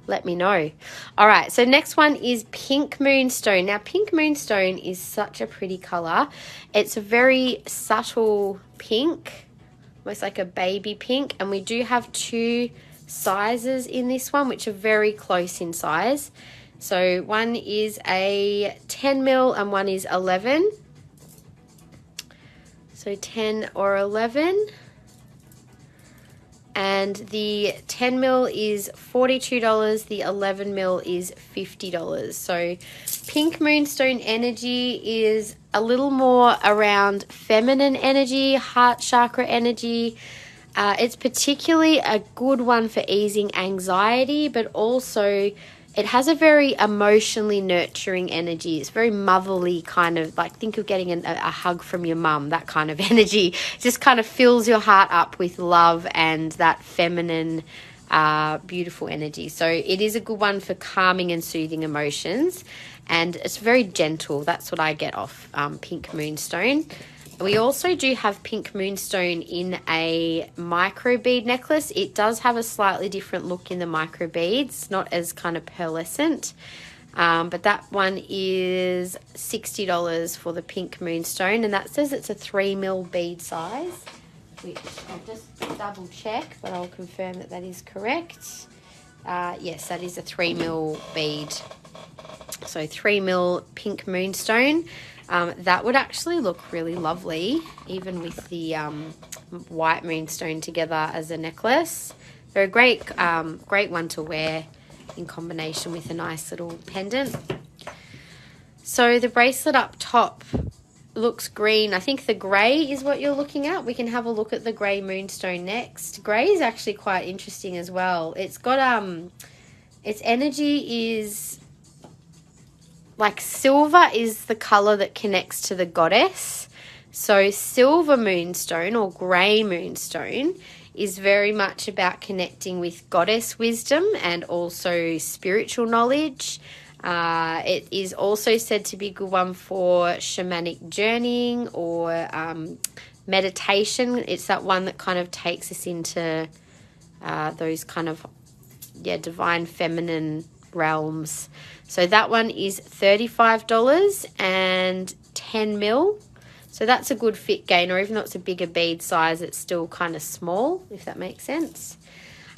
let me know. All right, so next one is Pink Moonstone. Now, Pink Moonstone is such a pretty color. It's a very subtle pink, almost like a baby pink, and we do have 2 sizes in this one, which are very close in size. So one is a 10 mil and one is 11. So 10 or 11. And the 10 mil is $42, the 11 mil is $50. So Pink Moonstone energy is a little more around feminine energy, heart chakra energy. It's particularly a good one for easing anxiety, but also it has a very emotionally nurturing energy. It's very motherly, kind of like, think of getting a hug from your mum, that kind of energy. It just kind of fills your heart up with love and that feminine, beautiful energy. So it is a good one for calming and soothing emotions, and it's very gentle. That's what I get off Pink Moonstone. We also do have Pink Moonstone in a microbead necklace. It does have a slightly different look in the microbeads, not as kind of pearlescent. But that one is $60 for the Pink Moonstone, and that says it's a 3 mil bead size, which I'll just double check, but I'll confirm that that is correct. Yes, that is a 3 mil bead. So 3 mil Pink Moonstone. That would actually look really lovely, even with the White Moonstone together as a necklace. They're a great one to wear in combination with a nice little pendant. So the bracelet up top looks green. I think the grey is what you're looking at. We can have a look at the grey Moonstone next. Grey is actually quite interesting as well. It's got its energy is like silver is the color that connects to the goddess. So silver moonstone or grey moonstone is very much about connecting with goddess wisdom and also spiritual knowledge. It is also said to be a good one for shamanic journeying or meditation. It's that one that kind of takes us into those kind of, divine feminine realms. So that one is $35 and 10 mil. So that's a good fit gainer. Even though it's a bigger bead size, it's still kind of small, if that makes sense.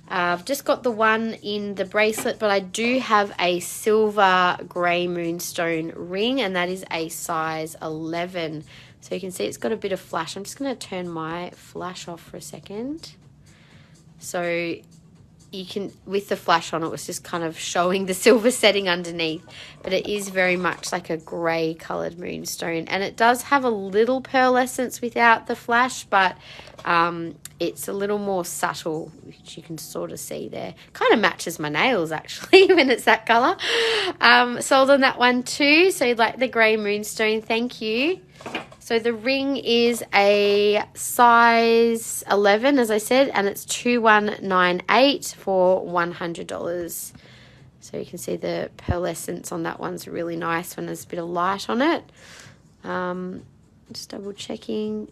I've just got the one in the bracelet, but I do have a silver grey moonstone ring, and that is a size 11. So you can see it's got a bit of flash. I'm just going to turn my flash off for a second. So you can, with the flash on, it was just kind of showing the silver setting underneath, but it is very much like a grey coloured moonstone, and it does have a little pearlescence without the flash, but it's a little more subtle, which you can sort of see there. Kind of matches my nails actually when it's that colour. Sold on that one too. So you'd like the grey moonstone, thank you. So the ring is a size 11, as I said, and it's 2198 for $100. So you can see the pearlescence on that one's really nice when there's a bit of light on it. Just double checking.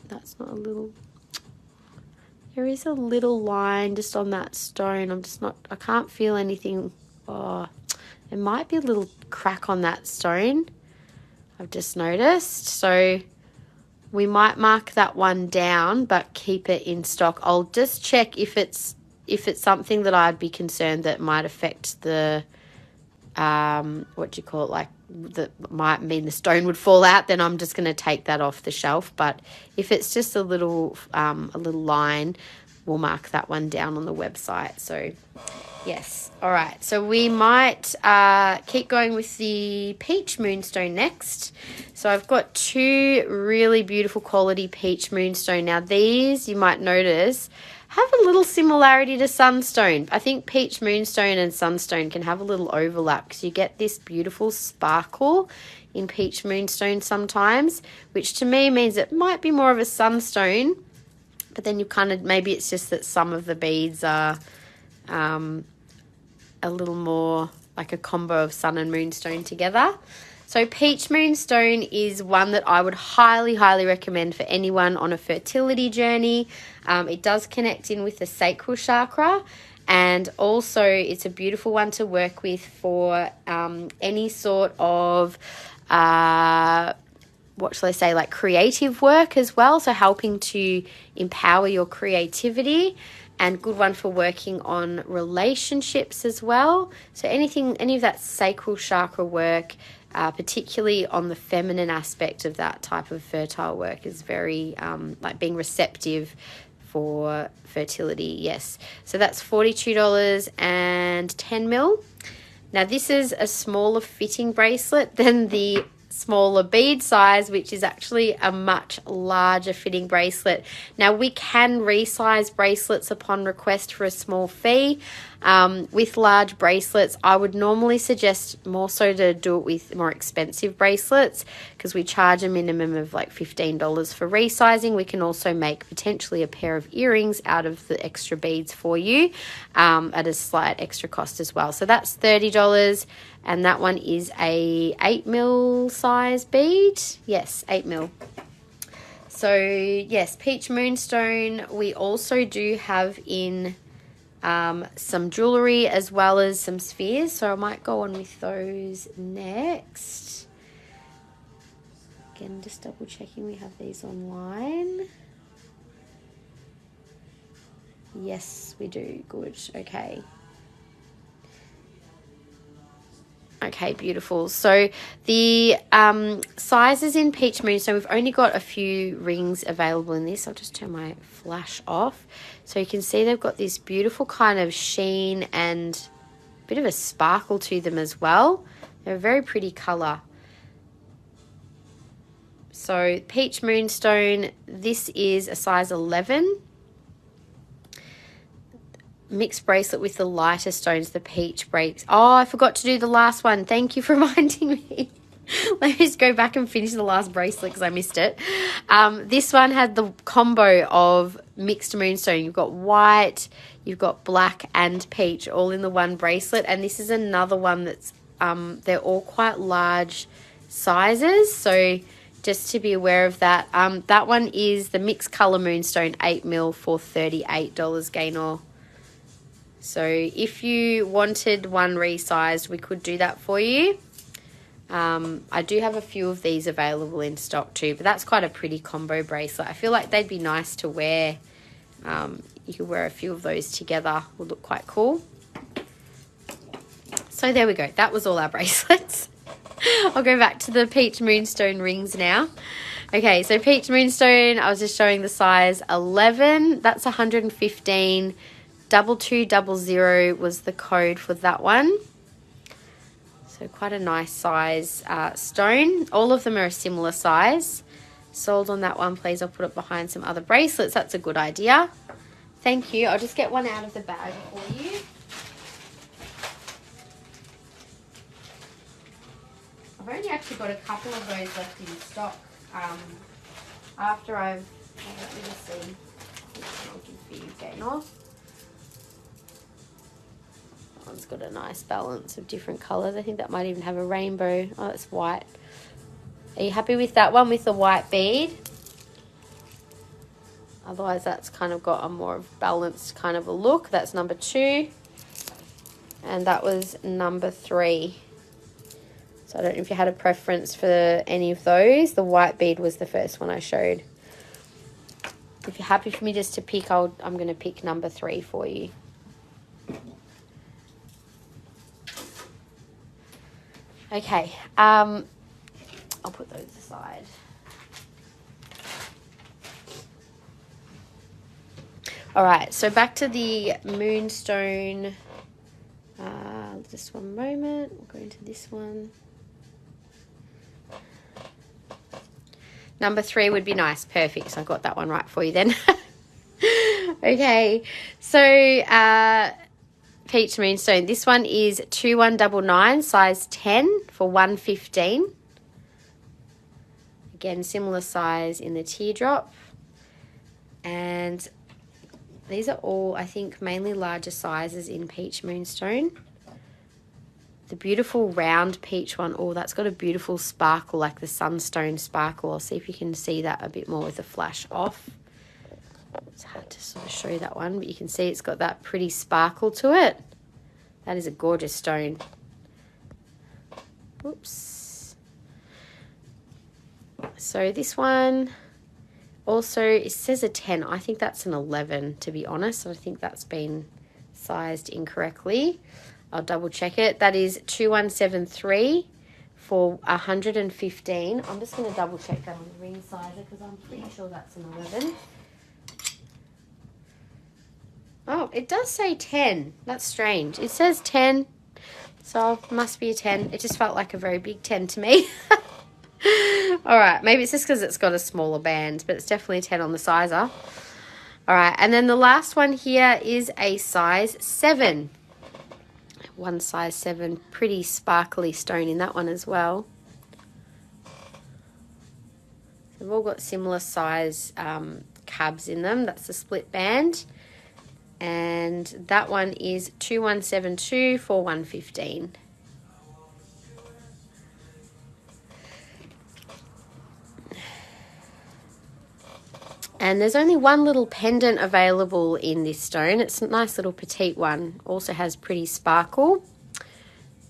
That's not a little... There is a little line just on that stone. I can't feel anything. Oh, there might be a little crack on that stone, I've just noticed. So we might mark that one down, but keep it in stock. I'll just check if it's something that I'd be concerned that might affect the, what do you call it, like that might mean the stone would fall out, then I'm just going to take that off the shelf. But if it's just a little line, we'll mark that one down on the website. So yes. All right. So we might keep going with the peach moonstone next. So I've got two really beautiful quality peach moonstone. Now these, you might notice, have a little similarity to sunstone. I think peach moonstone and sunstone can have a little overlap because you get this beautiful sparkle in peach moonstone sometimes, which to me means it might be more of a sunstone, but then you kind of, maybe it's just that some of the beads are a little more like a combo of sun and moonstone together. So peach moonstone is one that I would highly, highly recommend for anyone on a fertility journey. It does connect in with the sacral chakra, and also it's a beautiful one to work with for any sort of, what shall I say, like creative work as well. So helping to empower your creativity, and good one for working on relationships as well. So any of that sacral chakra work, particularly on the feminine aspect of that type of fertile work, is very like being receptive for fertility. Yes. So that's $42 and 10 mil. Now this is a smaller fitting bracelet than the smaller bead size, which is actually a much larger fitting bracelet. Now we can resize bracelets upon request for a small fee. With large bracelets, I would normally suggest more so to do it with more expensive bracelets, because we charge a minimum of like $15 for resizing. We can also make potentially a pair of earrings out of the extra beads for you at a slight extra cost as well. So that's $30, and that one is a 8 mil size bead. Yes, 8 mil. So yes, peach moonstone we also do have in some jewellery as well as some spheres, so I might go on with those next. Again, just double checking we have these online. Yes, we do. Good. Okay. Okay, beautiful. So the sizes in peach moonstone, we've only got a few rings available in this. I'll just turn my flash off. So you can see they've got this beautiful kind of sheen and a bit of a sparkle to them as well. They're a very pretty colour. So peach moonstone, this is a size 11. Mixed bracelet with the lighter stones, the peach breaks. Oh, I forgot to do the last one. Thank you for reminding me. Let me just go back and finish the last bracelet because I missed it. This one had the combo of mixed moonstone. You've got white, you've got black and peach all in the one bracelet. And this is another one that's, they're all quite large sizes. So just to be aware of that. That one is the mixed colour moonstone 8 mil for $38 Gaynor. So if you wanted one resized, we could do that for you. I do have a few of these available in stock too, but that's quite a pretty combo bracelet. I feel like they'd be nice to wear. You could wear a few of those together. Would look quite cool. So there we go. That was all our bracelets. I'll go back to the peach moonstone rings now. Okay, so peach moonstone, I was just showing the size 11. That's 115. 2200 was the code for that one. So quite a nice size stone. All of them are a similar size. Sold on that one, please. I'll put it behind some other bracelets. That's a good idea. Thank you. I'll just get one out of the bag for you. I've only actually got a couple of those left in stock. After let me just see. I'll give for you, Gaynor. One's got a nice balance of different colours. I think that might even have a rainbow. Oh, it's white. Are you happy with that one with the white bead? Otherwise, that's kind of got a more balanced kind of a look. That's number 2. And that was number 3. So I don't know if you had a preference for any of those. The white bead was the first one I showed. If you're happy for me just to pick, I'm going to pick number 3 for you. Okay, I'll put those aside. All right, so back to the moonstone. Just one moment. We'll go into this one. Number 3 would be nice. Perfect. So I got that one right for you then. Okay, so peach moonstone. This one is 2199, size 10 for 115. Again, similar size in the teardrop. And these are all, I think, mainly larger sizes in peach moonstone. The beautiful round peach one, oh, that's got a beautiful sparkle, like the sunstone sparkle. I'll see if you can see that a bit more with the flash off. It's hard to sort of show that one, but you can see it's got that pretty sparkle to it. That is a gorgeous stone. Oops. So this one also, it says a 10. I think that's an 11, to be honest. I think that's been sized incorrectly. I'll double check it. That is 2173 for 115. I'm just going to double check that on the ring sizer because I'm pretty sure that's an 11. Oh, it does say 10. That's strange. It says 10, so it must be a 10. It just felt like a very big 10 to me. All right, maybe it's just because it's got a smaller band, but it's definitely a 10 on the sizer. All right, and then the last one here is a size 7. One size 7, pretty sparkly stone in that one as well. They've all got similar size cabs in them. That's the split band. And that one is 2172 for 115. And there's only one little pendant available in this stone. It's a nice little petite one. Also has pretty sparkle.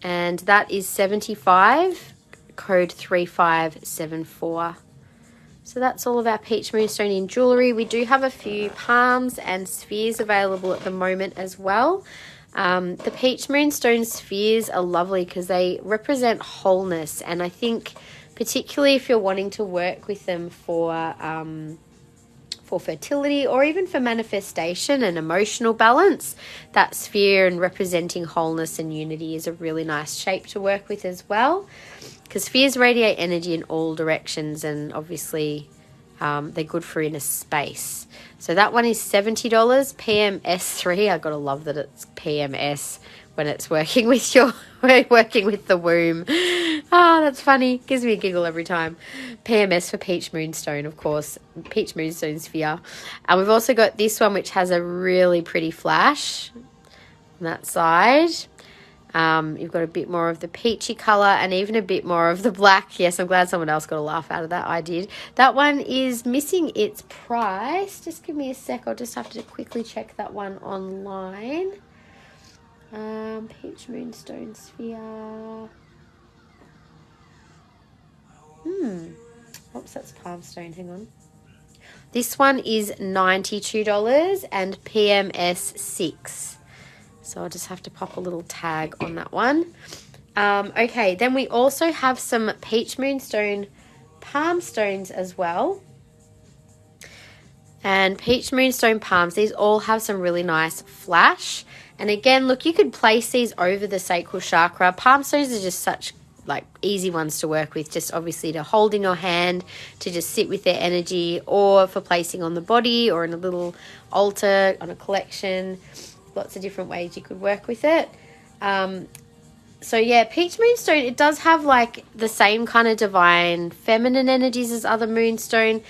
And that is 75, code 3574. So that's all of our peach moonstone in jewellery. We do have a few palms and spheres available at the moment as well. The peach moonstone spheres are lovely because they represent wholeness. And I think particularly if you're wanting to work with them for fertility or even for manifestation and emotional balance, that sphere and representing wholeness and unity is a really nice shape to work with as well, because spheres radiate energy in all directions, and obviously they're good for inner space. So that one is $70, PMS3. I gotta love that it's PMS when it's working with the womb. Oh, that's funny. Gives me a giggle every time. PMS for peach moonstone, of course. Peach moonstone sphere. And we've also got this one, which has a really pretty flash on that side. You've got a bit more of the peachy colour and even a bit more of the black. Yes, I'm glad someone else got a laugh out of that. I did. That one is missing its price. Just give me a sec. I'll just have to quickly check that one online. Peach moonstone sphere. Oops, that's palmstone. Hang on. This one is $92 and PMS 6. So I'll just have to pop a little tag on that one. Okay, then we also have some peach moonstone palm stones as well. And peach moonstone palms, these all have some really nice flash. And again, look, you could place these over the sacral chakra. Palm stones are just such like easy ones to work with, just obviously to hold in your hand, to just sit with their energy, or for placing on the body or in a little altar on a collection. Lots of different ways you could work with it. So yeah, peach moonstone, it does have like the same kind of divine feminine energies as other moonstone,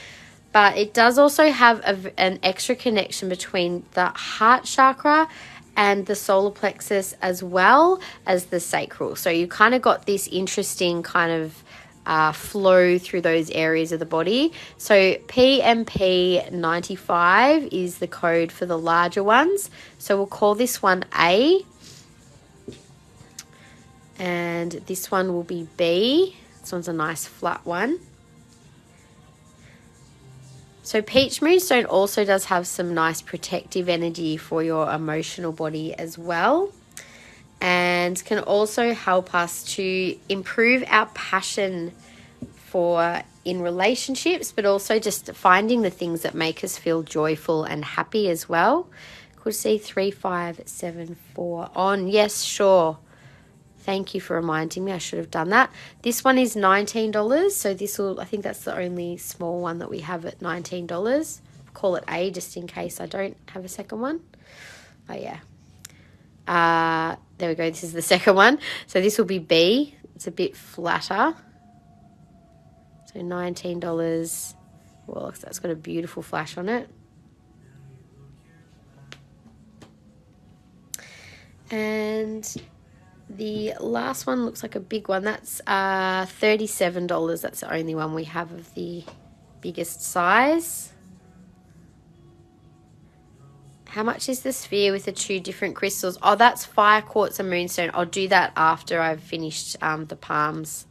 but it does also have an extra connection between the heart chakra and the solar plexus as well as the sacral. So you kind of got this interesting kind of flow through those areas of the body. So PMP 95 is the code for the larger ones. So we'll call this one A. And this one will be B. This one's a nice flat one. So peach moonstone also does have some nice protective energy for your emotional body as well, and can also help us to improve our passion for in relationships, but also just finding the things that make us feel joyful and happy as well. Could see 3574 on. Yes, sure. Thank you for reminding me. I should have done that. This one is $19. So this will, I think that's the only small one that we have at $19. Call it A just in case I don't have a second one. Oh, yeah. There we go. This is the second one. So this will be B. It's a bit flatter. So $19. Well, that's got a beautiful flash on it. And the last one looks like a big one. That's $37. That's the only one we have of the biggest size. How much is the sphere with the 2 different crystals? Oh, that's fire quartz and moonstone. I'll do that after I've finished the palms.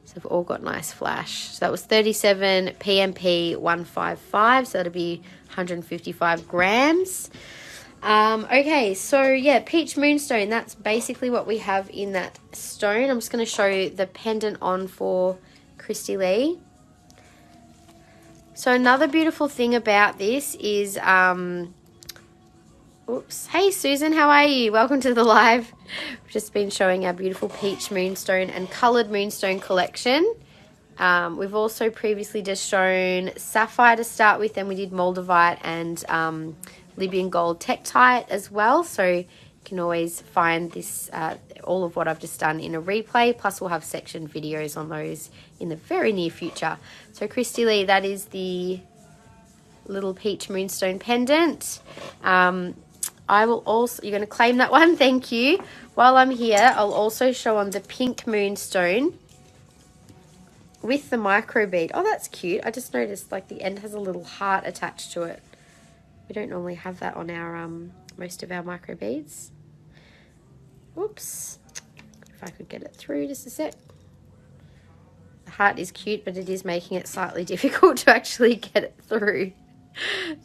So they've all got nice flash. So that was 37 PMP 155. So that'll be 155 grams. Okay, so yeah, peach moonstone, that's basically what we have in that stone. I'm just going to show you the pendant on for Christy Lee. So another beautiful thing about this is, oops, hey Susan, how are you? Welcome to the live. We've just been showing our beautiful peach moonstone and coloured moonstone collection. We've also previously just shown sapphire to start with, then we did moldavite and Libyan gold tektite as well, so you can always find this all of what I've just done in a replay, plus we'll have section videos on those in the very near future. So Christy Lee, that is the little peach moonstone pendant. I will also, you're going to claim that one, thank you. While I'm here, I'll also show on the pink moonstone with the microbead. Oh, that's cute. I just noticed like the end has a little heart attached to it. We don't normally have that on our most of our microbeads. Whoops. If I could get it through just a sec. The heart is cute, but it is making it slightly difficult to actually get it through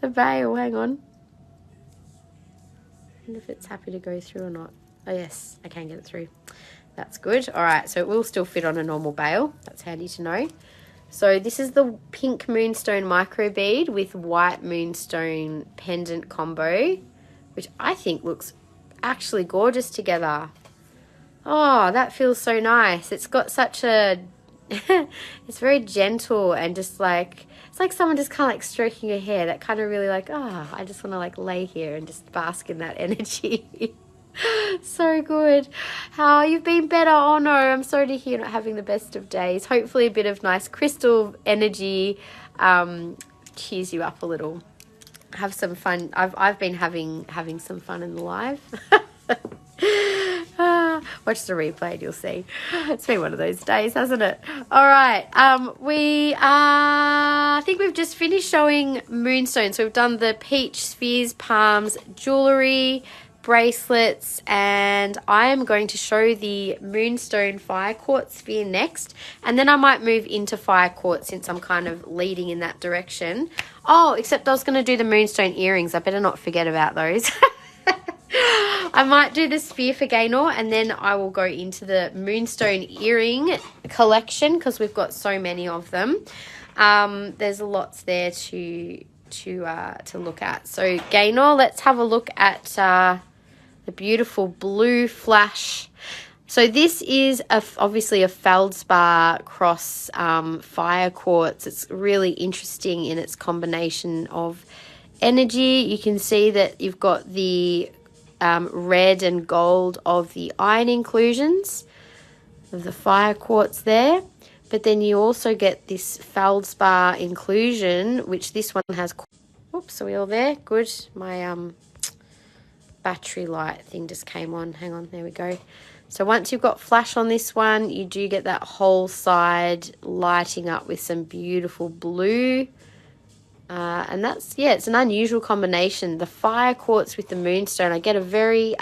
the bail. Hang on. I wonder if it's happy to go through or not. Oh, yes, I can get it through. That's good. All right, so it will still fit on a normal bail. That's handy to know. So this is the pink moonstone microbead with white moonstone pendant combo, which I think looks actually gorgeous together. Oh, that feels so nice. It's got such a, it's very gentle and just like, it's like someone just kind of like stroking your hair. That kind of really like, oh, I just want to like lay here and just bask in that energy. So good. How you've been better? Oh no, I'm sorry to hear you're not having the best of days. Hopefully a bit of nice crystal energy cheers you up a little. Have some fun. I've been having some fun in the live. Watch the replay and you'll see. It's been one of those days, hasn't it? All right. I think we've just finished showing moonstone. So we've done the peach spheres, palms, jewellery, bracelets, and I am going to show the moonstone fire quartz sphere next, and then I might move into fire quartz since I'm kind of leading in that direction. Oh, except I was going to do the moonstone earrings. I better not forget about those. I might do the sphere for Gaynor, and then I will go into the moonstone earring collection because we've got so many of them. There's lots there to look at. So Gaynor, let's have a look at the beautiful blue flash. So this is obviously a feldspar cross fire quartz. It's really interesting in its combination of energy. You can see that you've got the red and gold of the iron inclusions of the fire quartz there. But then you also get this feldspar inclusion, which this one has. Oops, are we all there? Good. My battery light thing just came on. Hang on, there we go. So once you've got flash on this one, you do get that whole side lighting up with some beautiful blue. And that's, yeah, it's an unusual combination. The fire quartz with the moonstone, I get a very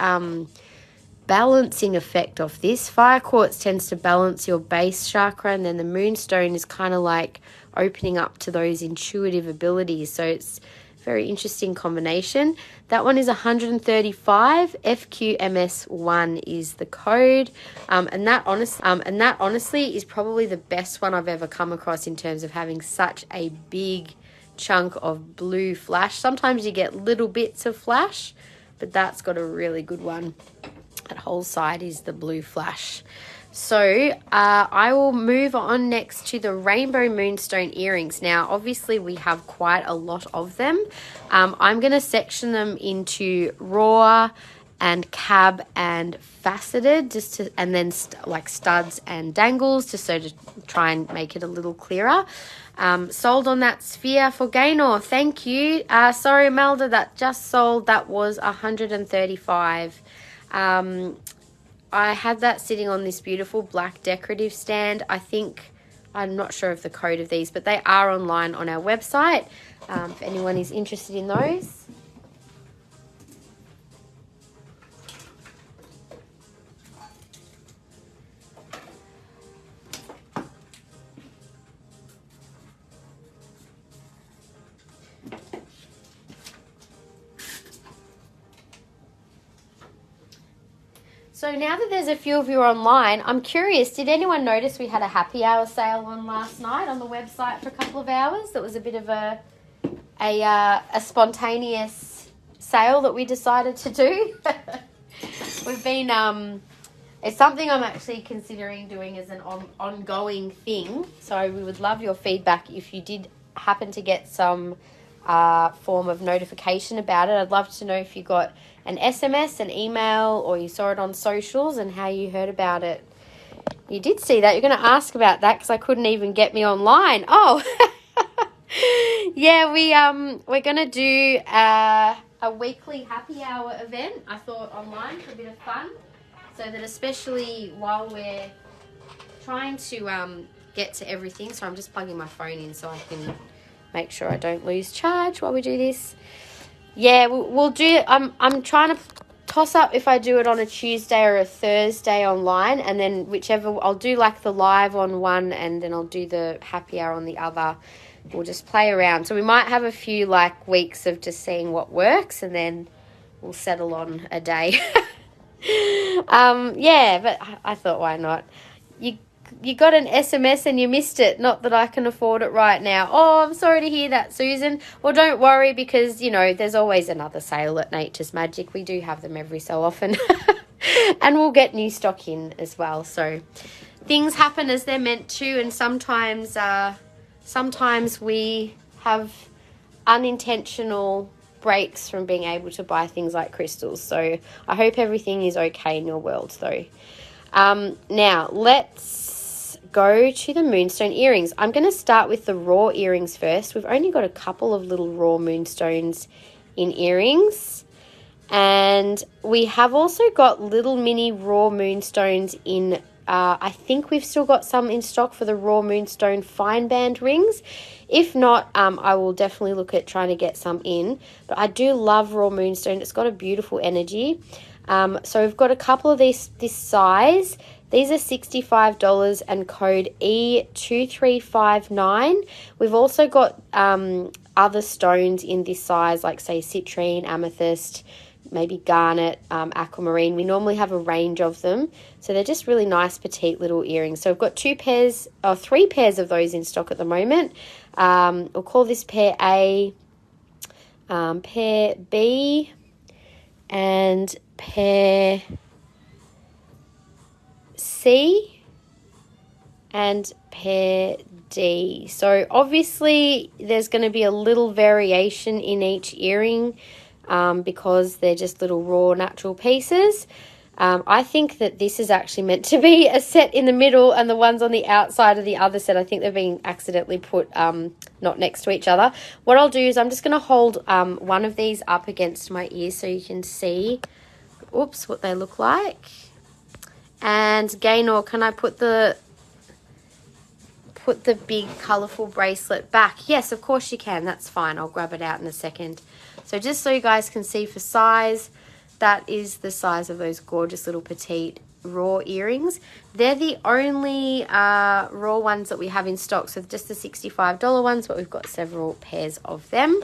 balancing effect of this. Fire quartz tends to balance your base chakra, and then the moonstone is kind of like opening up to those intuitive abilities. So it's a very interesting combination. That one is 135. FQMS1 is the code. And that honestly is probably the best one I've ever come across in terms of having such a big chunk of blue flash. Sometimes you get little bits of flash, but that's got a really good one. That whole side is the blue flash. So I will move on next to the Rainbow Moonstone earrings. Now, obviously, we have quite a lot of them. I'm going to section them into raw and cab and faceted, and then like studs and dangles, just so to try and make it a little clearer. Sold on that sphere for Gaynor. Thank you. Sorry, Melda, that just sold. That was 135. I had that sitting on this beautiful black decorative stand. I'm not sure of the code of these, but they are online on our website if anyone is interested in those. So now that there's a few of you online, I'm curious, did anyone notice we had a happy hour sale on last night on the website for a couple of hours? That was a bit of a spontaneous sale that we decided to do. We've been, it's something I'm actually considering doing as an ongoing thing. So we would love your feedback if you did happen to get some form of notification about it. I'd love to know if you got an SMS, an email, or you saw it on socials and how you heard about it. You did see that. You're going to ask about that because I couldn't even get me online. Oh, yeah, we're going to do a weekly happy hour event, I thought, online for a bit of fun, so that especially while we're trying to get to everything. So I'm just plugging my phone in so I can make sure I don't lose charge while we do this. Yeah, we'll do. I'm trying to toss up if I do it on a Tuesday or a Thursday online, and then whichever, I'll do like the live on one, and then I'll do the happy hour on the other. We'll just play around. So we might have a few like weeks of just seeing what works, and then we'll settle on a day. Yeah, but I thought, why not? You got an SMS and you missed it. Not that I can afford it right now. Oh, I'm sorry to hear that, Susan. Well, don't worry, because, there's always another sale at Nature's Magic. We do have them every so often. And we'll get new stock in as well. So things happen as they're meant to, and sometimes we have unintentional breaks from being able to buy things like crystals. So I hope everything is okay in your world, though. Now, let's go to the moonstone earrings. I'm going to start with the raw earrings first. We've only got a couple of little raw moonstones in earrings, and we have also got little mini raw moonstones in I think we've still got some in stock for the raw moonstone fine band rings. If not, I will definitely look at trying to get some in, but I do love raw moonstone. It's got a beautiful energy. So we've got a couple of this size. These are $65 and code E2359. We've also got other stones in this size, like say citrine, amethyst, maybe garnet, aquamarine. We normally have a range of them. So they're just really nice petite little earrings. So we've got 3 pairs of those in stock at the moment. We'll call this pair A, pair B, and pair C, and pair D. So obviously there's going to be a little variation in each earring because they're just little raw natural pieces. I think that this is actually meant to be a set in the middle, and the ones on the outside of the other set, I think they're being accidentally put not next to each other. What I'll do is I'm just going to hold one of these up against my ear so you can see, what they look like. And Gaynor, can I put the big colourful bracelet back? Yes, of course you can. That's fine. I'll grab it out in a second. So just so you guys can see for size, that is the size of those gorgeous little petite raw earrings. They're the only raw ones that we have in stock, so just the $65 ones, but we've got several pairs of them.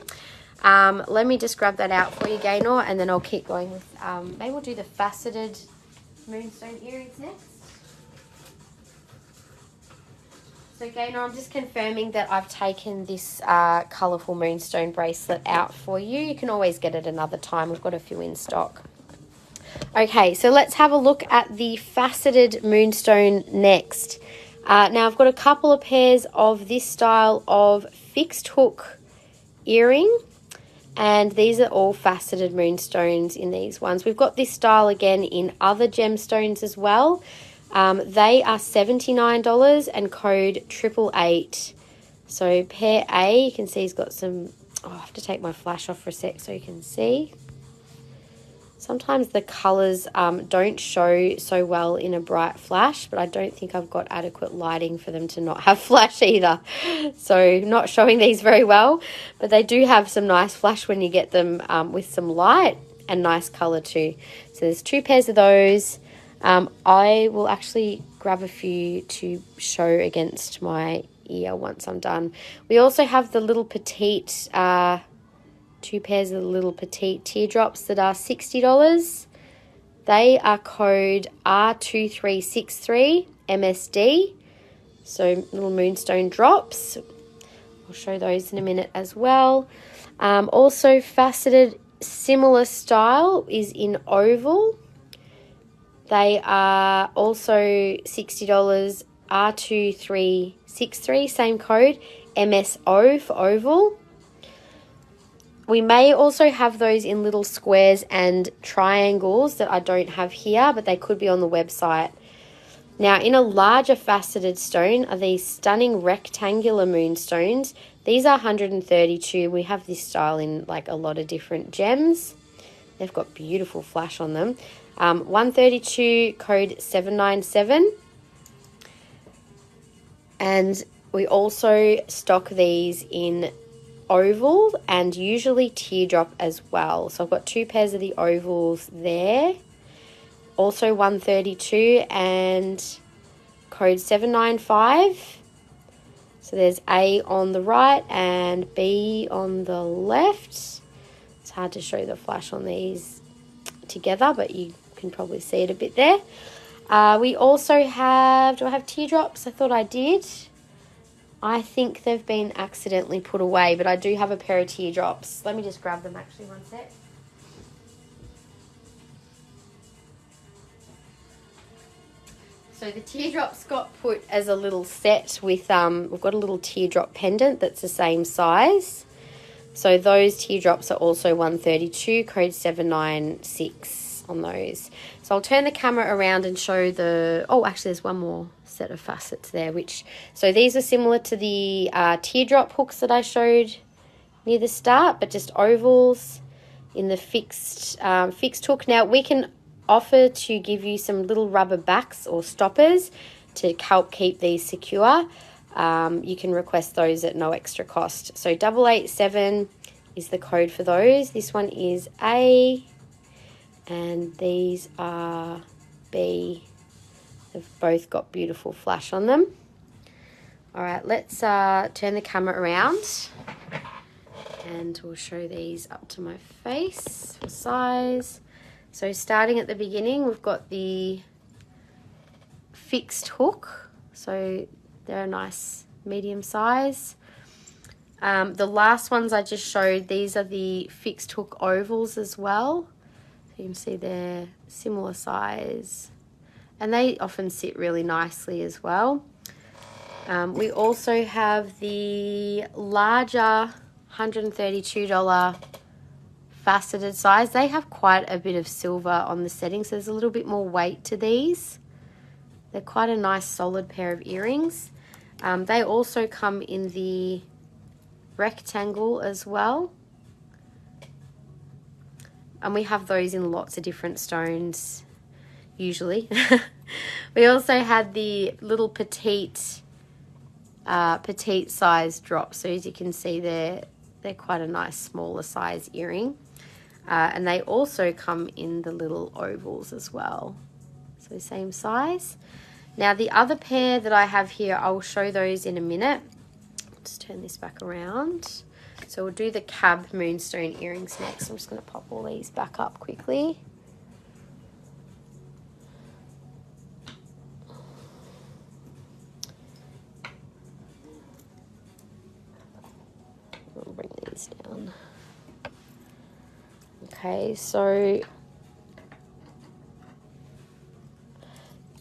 Let me just grab that out for you, Gaynor, and then I'll keep going with, maybe we'll do the faceted moonstone earrings next. So Gaynor, I'm just confirming that I've taken this colourful moonstone bracelet out for you. You can always get it another time. We've got a few in stock. Okay, so let's have a look at the faceted moonstone next. Now I've got a couple of pairs of this style of fixed hook earring, and these are all faceted moonstones in these ones. We've got this style again in other gemstones as well. They are $79 and code 888. So pair A, you can see he's got some, oh, I have to take my flash off for a sec so you can see. Sometimes the colours don't show so well in a bright flash, but I don't think I've got adequate lighting for them to not have flash either. So not showing these very well, but they do have some nice flash when you get them with some light and nice colour too. So there's 2 pairs of those. I will actually grab a few to show against my ear once I'm done. We also have the little petite, 2 pairs of the little petite teardrops that are $60. They are code R2363 MSD. So little moonstone drops. I'll show those in a minute as well. Also faceted, similar style is in oval. They are also $60, R2363, same code, MSO for oval. We may also have those in little squares and triangles that I don't have here, but they could be on the website. Now, in a larger faceted stone are these stunning rectangular moonstones. These are $132. We have this style in like a lot of different gems. They've got beautiful flash on them. $132, code 797. And we also stock these in oval and usually teardrop as well. So I've got 2 pairs of the ovals there. Also $132 and code 795. So there's A on the right and B on the left. It's hard to show the flash on these together, but you can probably see it a bit there. We also have, do I have teardrops? I thought I did. I think they've been accidentally put away, but I do have a pair of teardrops. Let me just grab them actually, one sec. So the teardrops got put as a little set with, we've got a little teardrop pendant that's the same size. So those teardrops are also $132, code 796 on those. So I'll turn the camera around and show the, oh, actually there's one more set of facets there, so these are similar to the teardrop hooks that I showed near the start, but just ovals in the fixed hook. Now we can offer to give you some little rubber backs or stoppers to help keep these secure. You can request those at no extra cost. So 887 is the code for those. This one is A and these are B. They've both got beautiful flash on them. All right, let's turn the camera around and we'll show these up to my face for size. So starting at the beginning, we've got the fixed hook. So they're a nice medium size. The last ones I just showed, these are the fixed hook ovals as well. So you can see they're similar size. And they often sit really nicely as well. We also have the larger $132 faceted size. They have quite a bit of silver on the setting, so there's a little bit more weight to these. They're quite a nice solid pair of earrings. They also come in the rectangle as well. And we have those in lots of different stones usually. We also had the little petite size drops. So as you can see, they're quite a nice smaller size earring. And they also come in the little ovals as well. So same size. Now the other pair that I have here, I will show those in a minute. Just turn this back around. So we'll do the cab moonstone earrings next. I'm just going to pop all these back up quickly. I'll bring these down. Okay, so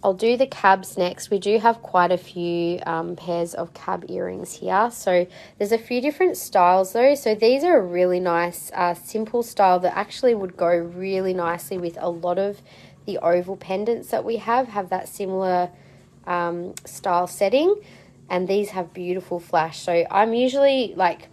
I'll do the cabs next. We do have quite a few pairs of cab earrings here. So there's a few different styles though. So these are a really nice simple style that actually would go really nicely with a lot of the oval pendants that we have that similar style setting. And these have beautiful flash. So I'm usually like,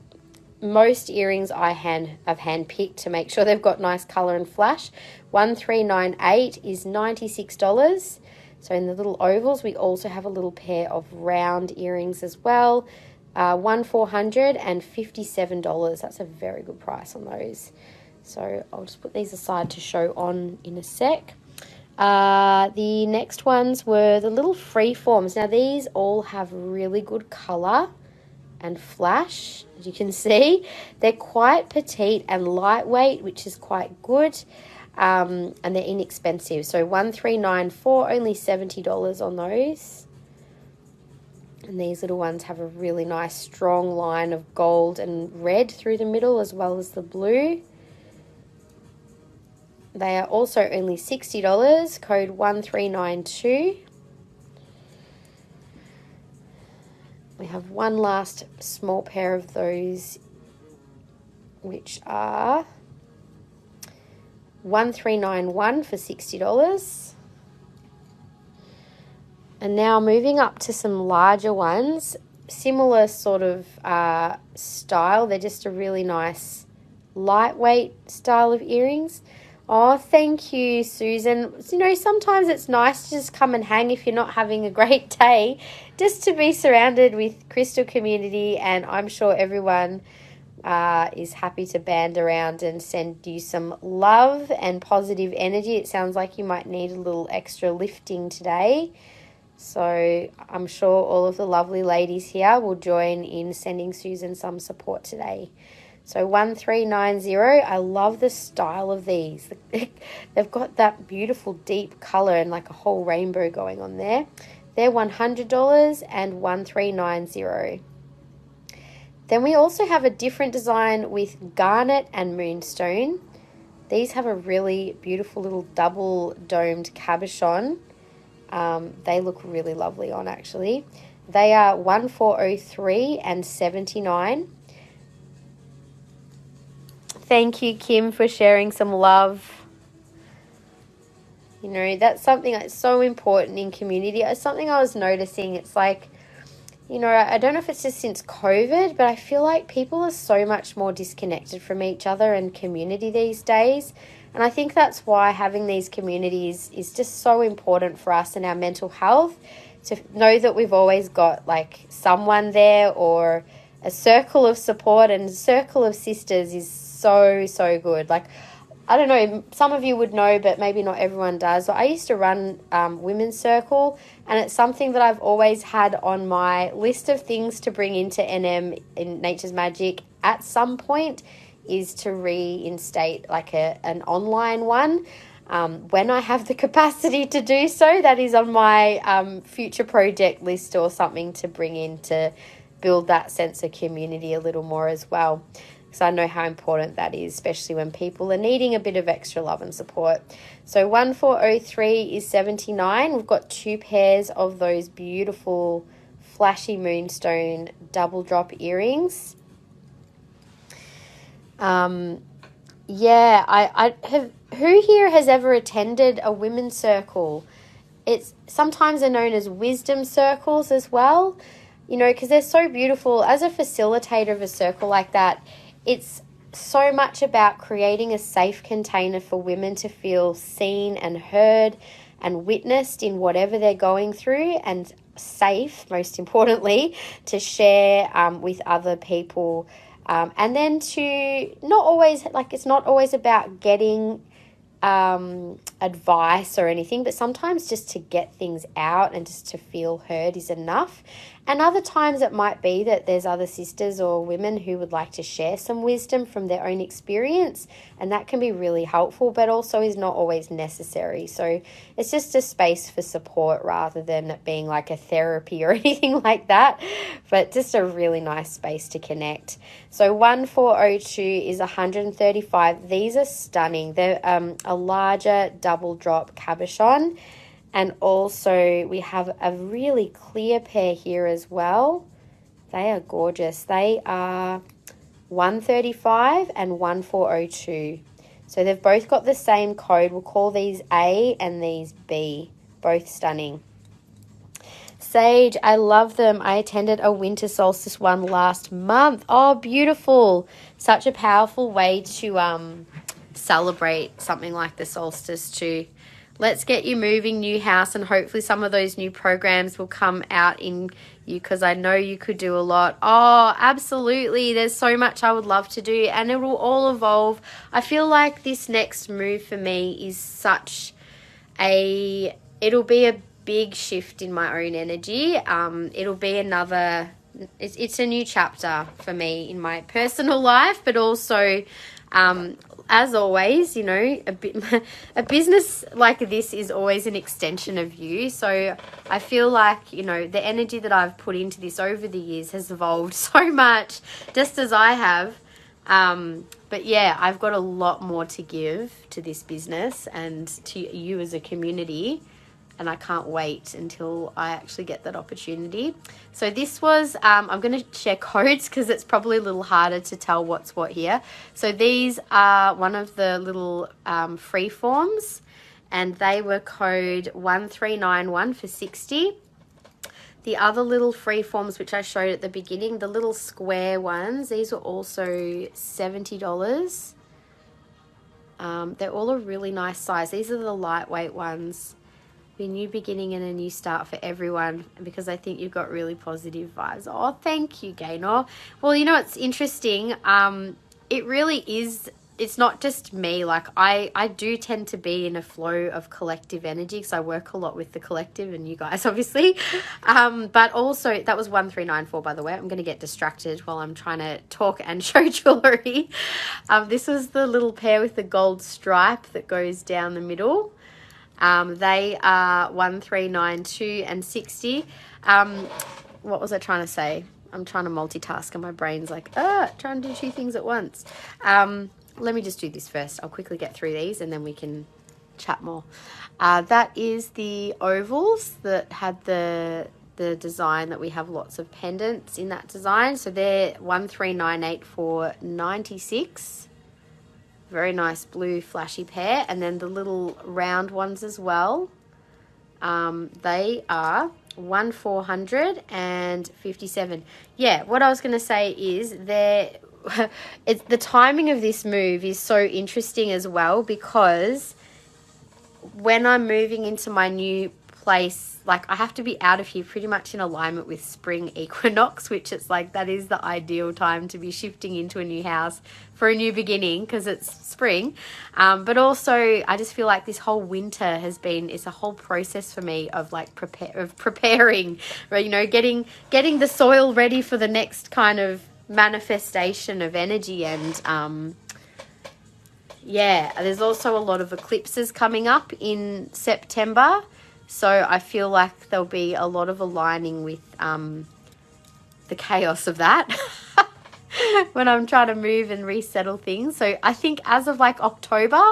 most earrings I've hand-picked to make sure they've got nice color and flash. 1398 is $96. So in the little ovals, we also have a little pair of round earrings as well. $457. That's a very good price on those. So I'll just put these aside to show on in a sec. The next ones were the little freeforms. Now these all have really good color and flash, as you can see. They're quite petite and lightweight, which is quite good. And they're inexpensive. So 1394, only $70 on those. And these little ones have a really nice strong line of gold and red through the middle, as well as the blue. They are also only $60, code 1392. We have one last small pair of those, which are 1391 for $60. And now moving up to some larger ones, similar sort of style. They're just a really nice lightweight style of earrings. Oh, thank you, Susan. You know, sometimes it's nice to just come and hang if you're not having a great day, just to be surrounded with crystal community, and I'm sure everyone is happy to band around and send you some love and positive energy. It sounds like you might need a little extra lifting today. So I'm sure all of the lovely ladies here will join in sending Susan some support today. So 1390, I love the style of these. They've got that beautiful deep color and like a whole rainbow going on there. They're $100 and 1390. Then we also have a different design with garnet and moonstone. These have a really beautiful little double domed cabochon. They look really lovely on actually. They are 1403 and 79. Thank you, Kim, for sharing some love. You know, that's something that's so important in community. It's something I was noticing. It's like, you know, I don't know if it's just since COVID, but I feel like people are so much more disconnected from each other and community these days. And I think that's why having these communities is just so important for us and our mental health, to know that we've always got like someone there or a circle of support, and a circle of sisters is so good. Like, I don't know, some of you would know, but maybe not everyone does. So I used to run Women's Circle, and it's something that I've always had on my list of things to bring into NM, in Nature's Magic, at some point, is to reinstate like an online one. When I have the capacity to do so, that is on my future project list or something to bring in to build that sense of community a little more as well. So I know how important that is, especially when people are needing a bit of extra love and support. So 1403 is 79. We've got two pairs of those beautiful flashy moonstone double drop earrings. I have. Who here has ever attended a women's circle? It's sometimes they're known as wisdom circles as well, you know, because they're so beautiful. As a facilitator of a circle like that, it's so much about creating a safe container for women to feel seen and heard and witnessed in whatever they're going through, and safe, most importantly, to share with other people And then to not always, like, it's not always about getting advice or anything, but sometimes just to get things out and just to feel heard is enough. And other times it might be that there's other sisters or women who would like to share some wisdom from their own experience, and that can be really helpful, but also is not always necessary. So it's just a space for support rather than it being like a therapy or anything like that, but just a really nice space to connect. So 1402 is 135. These are stunning. They're a larger double drop cabochon. And also we have a really clear pair here as well. They are gorgeous. They are 135 and 1402. So they've both got the same code. We'll call these A and these B. Both stunning. Sage, I love them. I attended a winter solstice one last month. Oh, beautiful. Such a powerful way to celebrate something like the solstice too. Let's get you moving, new house, and hopefully some of those new programs will come out in you, because I know you could do a lot. Oh, absolutely. There's so much I would love to do, and it will all evolve. I feel like this next move for me is it'll be a big shift in my own energy. It'll be it's a new chapter for me in my personal life, but also as always, you know, a business like this is always an extension of you. So I feel like, you know, the energy that I've put into this over the years has evolved so much, just as I have. But yeah, I've got a lot more to give to this business and to you as a community. And I can't wait until I actually get that opportunity. So this was, I'm going to share codes because it's probably a little harder to tell what's what here. So these are one of the little free forms, and they were code 1391 for 60. The other little free forms, which I showed at the beginning, the little square ones, these were also $70. They're all a really nice size. These are the lightweight ones. A new beginning and a new start for everyone, because I think you've got really positive vibes. Oh, thank you, Gaynor. Well, you know, it's interesting. It really is. It's not just me. Like I do tend to be in a flow of collective energy because I work a lot with the collective and you guys, obviously. But also that was 1394, by the way. I'm going to get distracted while I'm trying to talk and show jewellery. This was the little pair with the gold stripe that goes down the middle. They are 1392 and 60. What was I trying to say? I'm trying to multitask and my brain's like, trying to do two things at once. Let me just do this first. I'll quickly get through these and then we can chat more. That is the ovals that had the design that we have lots of pendants in that design. So they're 1398 for 96. Very nice blue flashy pair. And then the little round ones as well. They are 1457. Yeah, what I was going to say is it's the timing of this move is so interesting as well, because when I'm moving into my new place, like I have to be out of here pretty much in alignment with spring equinox, which it's like that is the ideal time to be shifting into a new house for a new beginning because it's spring. But also I just feel like this whole winter it's a whole process for me of like preparing, you know, getting the soil ready for the next kind of manifestation of energy. And yeah, there's also a lot of eclipses coming up in September. So I feel like there'll be a lot of aligning with the chaos of that when I'm trying to move and resettle things. So I think as of like October,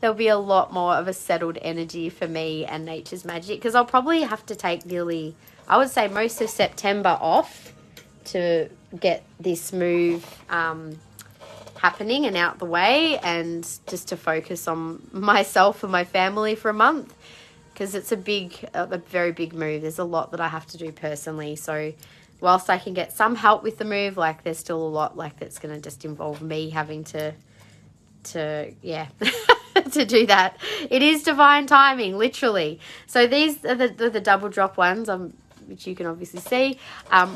there'll be a lot more of a settled energy for me and Nature's Magic, because I'll probably have to take I would say most of September off to get this move happening and out the way, and just to focus on myself and my family for a month. Because it's a very big move. There's a lot that I have to do personally. So whilst I can get some help with the move, like there's still a lot like that's going to just involve me having to to do that. It is divine timing, literally. So these are the double drop ones. I'm which you can obviously see.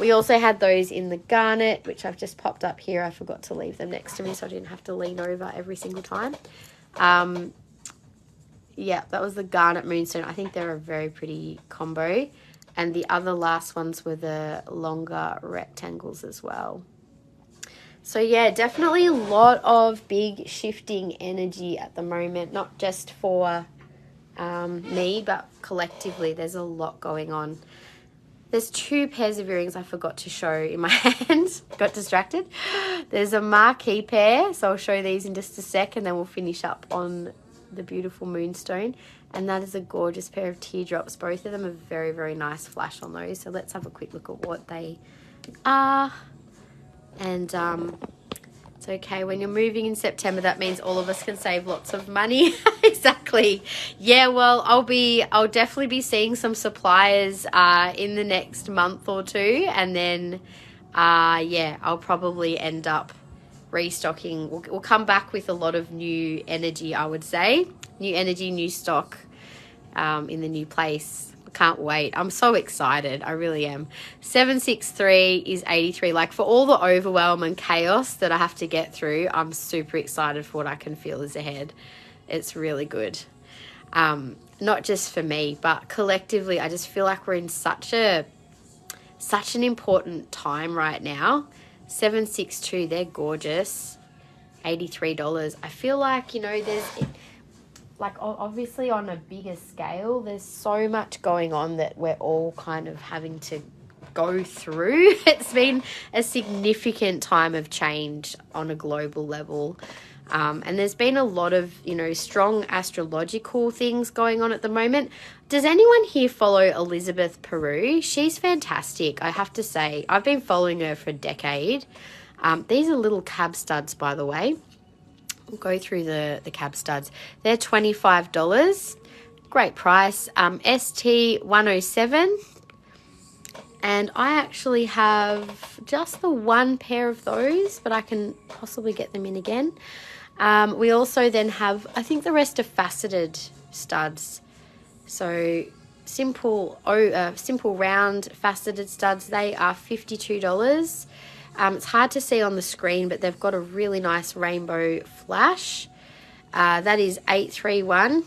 We also had those in the garnet, which I've just popped up here. I forgot to leave them next to me so I didn't have to lean over every single time. Yeah, that was the garnet moonstone. I think they're a very pretty combo. And the other last ones were the longer rectangles as well. So yeah, definitely a lot of big shifting energy at the moment, not just for me, but collectively there's a lot going on. There's 2 pairs of earrings I forgot to show in my hand. Got distracted. There's a marquee pair, so I'll show these in just a sec, and then we'll finish up on the beautiful moonstone. And that is a gorgeous pair of teardrops. Both of them are very, very nice flash on those. So let's have a quick look at what they are. And it's okay, when you're moving in September, that means all of us can save lots of money. Exactly. Yeah, well, I'll definitely be seeing some suppliers in the next month or 2, and then yeah, I'll probably end up restocking. We'll come back with a lot of new energy, I would say. New energy, new stock in the new place. Can't wait. I'm so excited. I really am. 763 is 83. Like, for all the overwhelm and chaos that I have to get through, I'm super excited for what I can feel is ahead. It's really good. Not just for me, but collectively, I just feel like we're in such an important time right now. 762, they're gorgeous. $83. I feel like, you know, there's, like, obviously on a bigger scale, there's so much going on that we're all kind of having to go through. It's been a significant time of change on a global level. And there's been a lot of, you know, strong astrological things going on at the moment. Does anyone here follow Elizabeth Peru? She's fantastic, I have to say. I've been following her for a decade. These are little cab studs, by the way. We'll go through the cab studs. They're $25. Great price. ST 107. And I actually have just the 1 pair of those, but I can possibly get them in again. We also then have, I think the rest are faceted studs. So simple round faceted studs, they are $52. It's hard to see on the screen, but they've got a really nice rainbow flash. That is 831.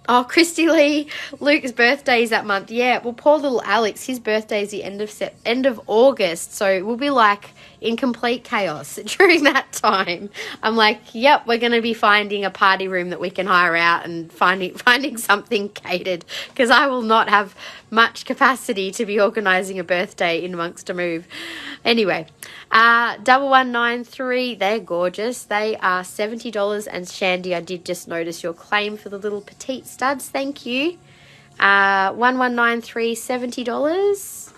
Oh, Christy Lee, Luke's birthday is that month. Yeah, well, poor little Alex, his birthday is the end of August, so we'll be like in complete chaos during that time. I'm like, yep, we're going to be finding a party room that we can hire out and finding something catered, because I will not have much capacity to be organising a birthday in amongst a move. Anyway, 1193, they're gorgeous. They are $70. And Shandy, I did just notice your claim for the little petite studs. Thank you. 1193, $70.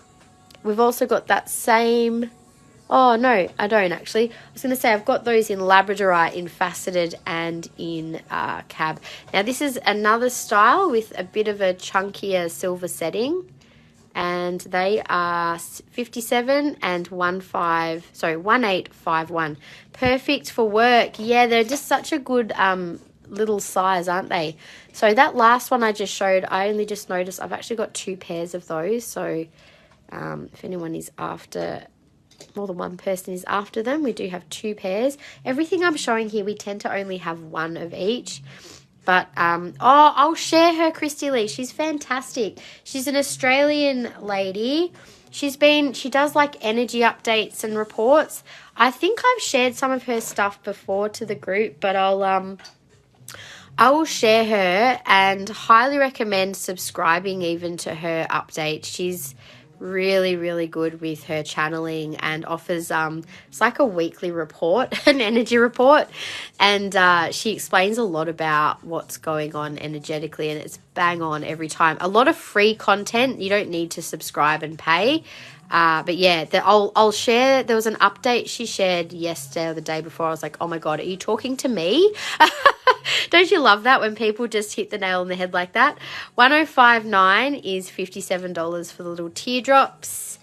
We've also got that same... Oh, no, I don't actually. I was going to say I've got those in Labradorite, in faceted, and in cab. Now, this is another style with a bit of a chunkier silver setting. And they are 57 and 1851. Perfect for work. Yeah, they're just such a good little size, aren't they? So that last one I just showed, I only just noticed I've actually got 2 pairs of those. So if anyone is after, more than one person is after them, we do have 2 pairs. Everything I'm showing here, we tend to only have 1 of each. But, I'll share her, Christy Lee. She's fantastic. She's an Australian lady. She does like energy updates and reports. I think I've shared some of her stuff before to the group, but I will share her and highly recommend subscribing even to her update. She's really, really good with her channeling and offers it's like a weekly report, an energy report, and she explains a lot about what's going on energetically, and it's bang on every time. A lot of free content. You don't need to subscribe and pay. But yeah, I'll share. There was an update she shared yesterday or the day before. I was like, oh my God, are you talking to me? Don't you love that when people just hit the nail on the head like that? 1059 is $57 for the little teardrops.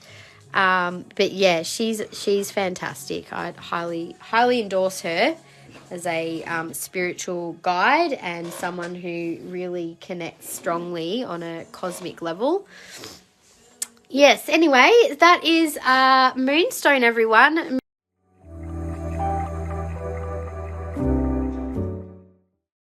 But yeah, she's fantastic. I'd highly endorse her as a spiritual guide and someone who really connects strongly on a cosmic level. Yes, anyway, that is Moonstone, everyone.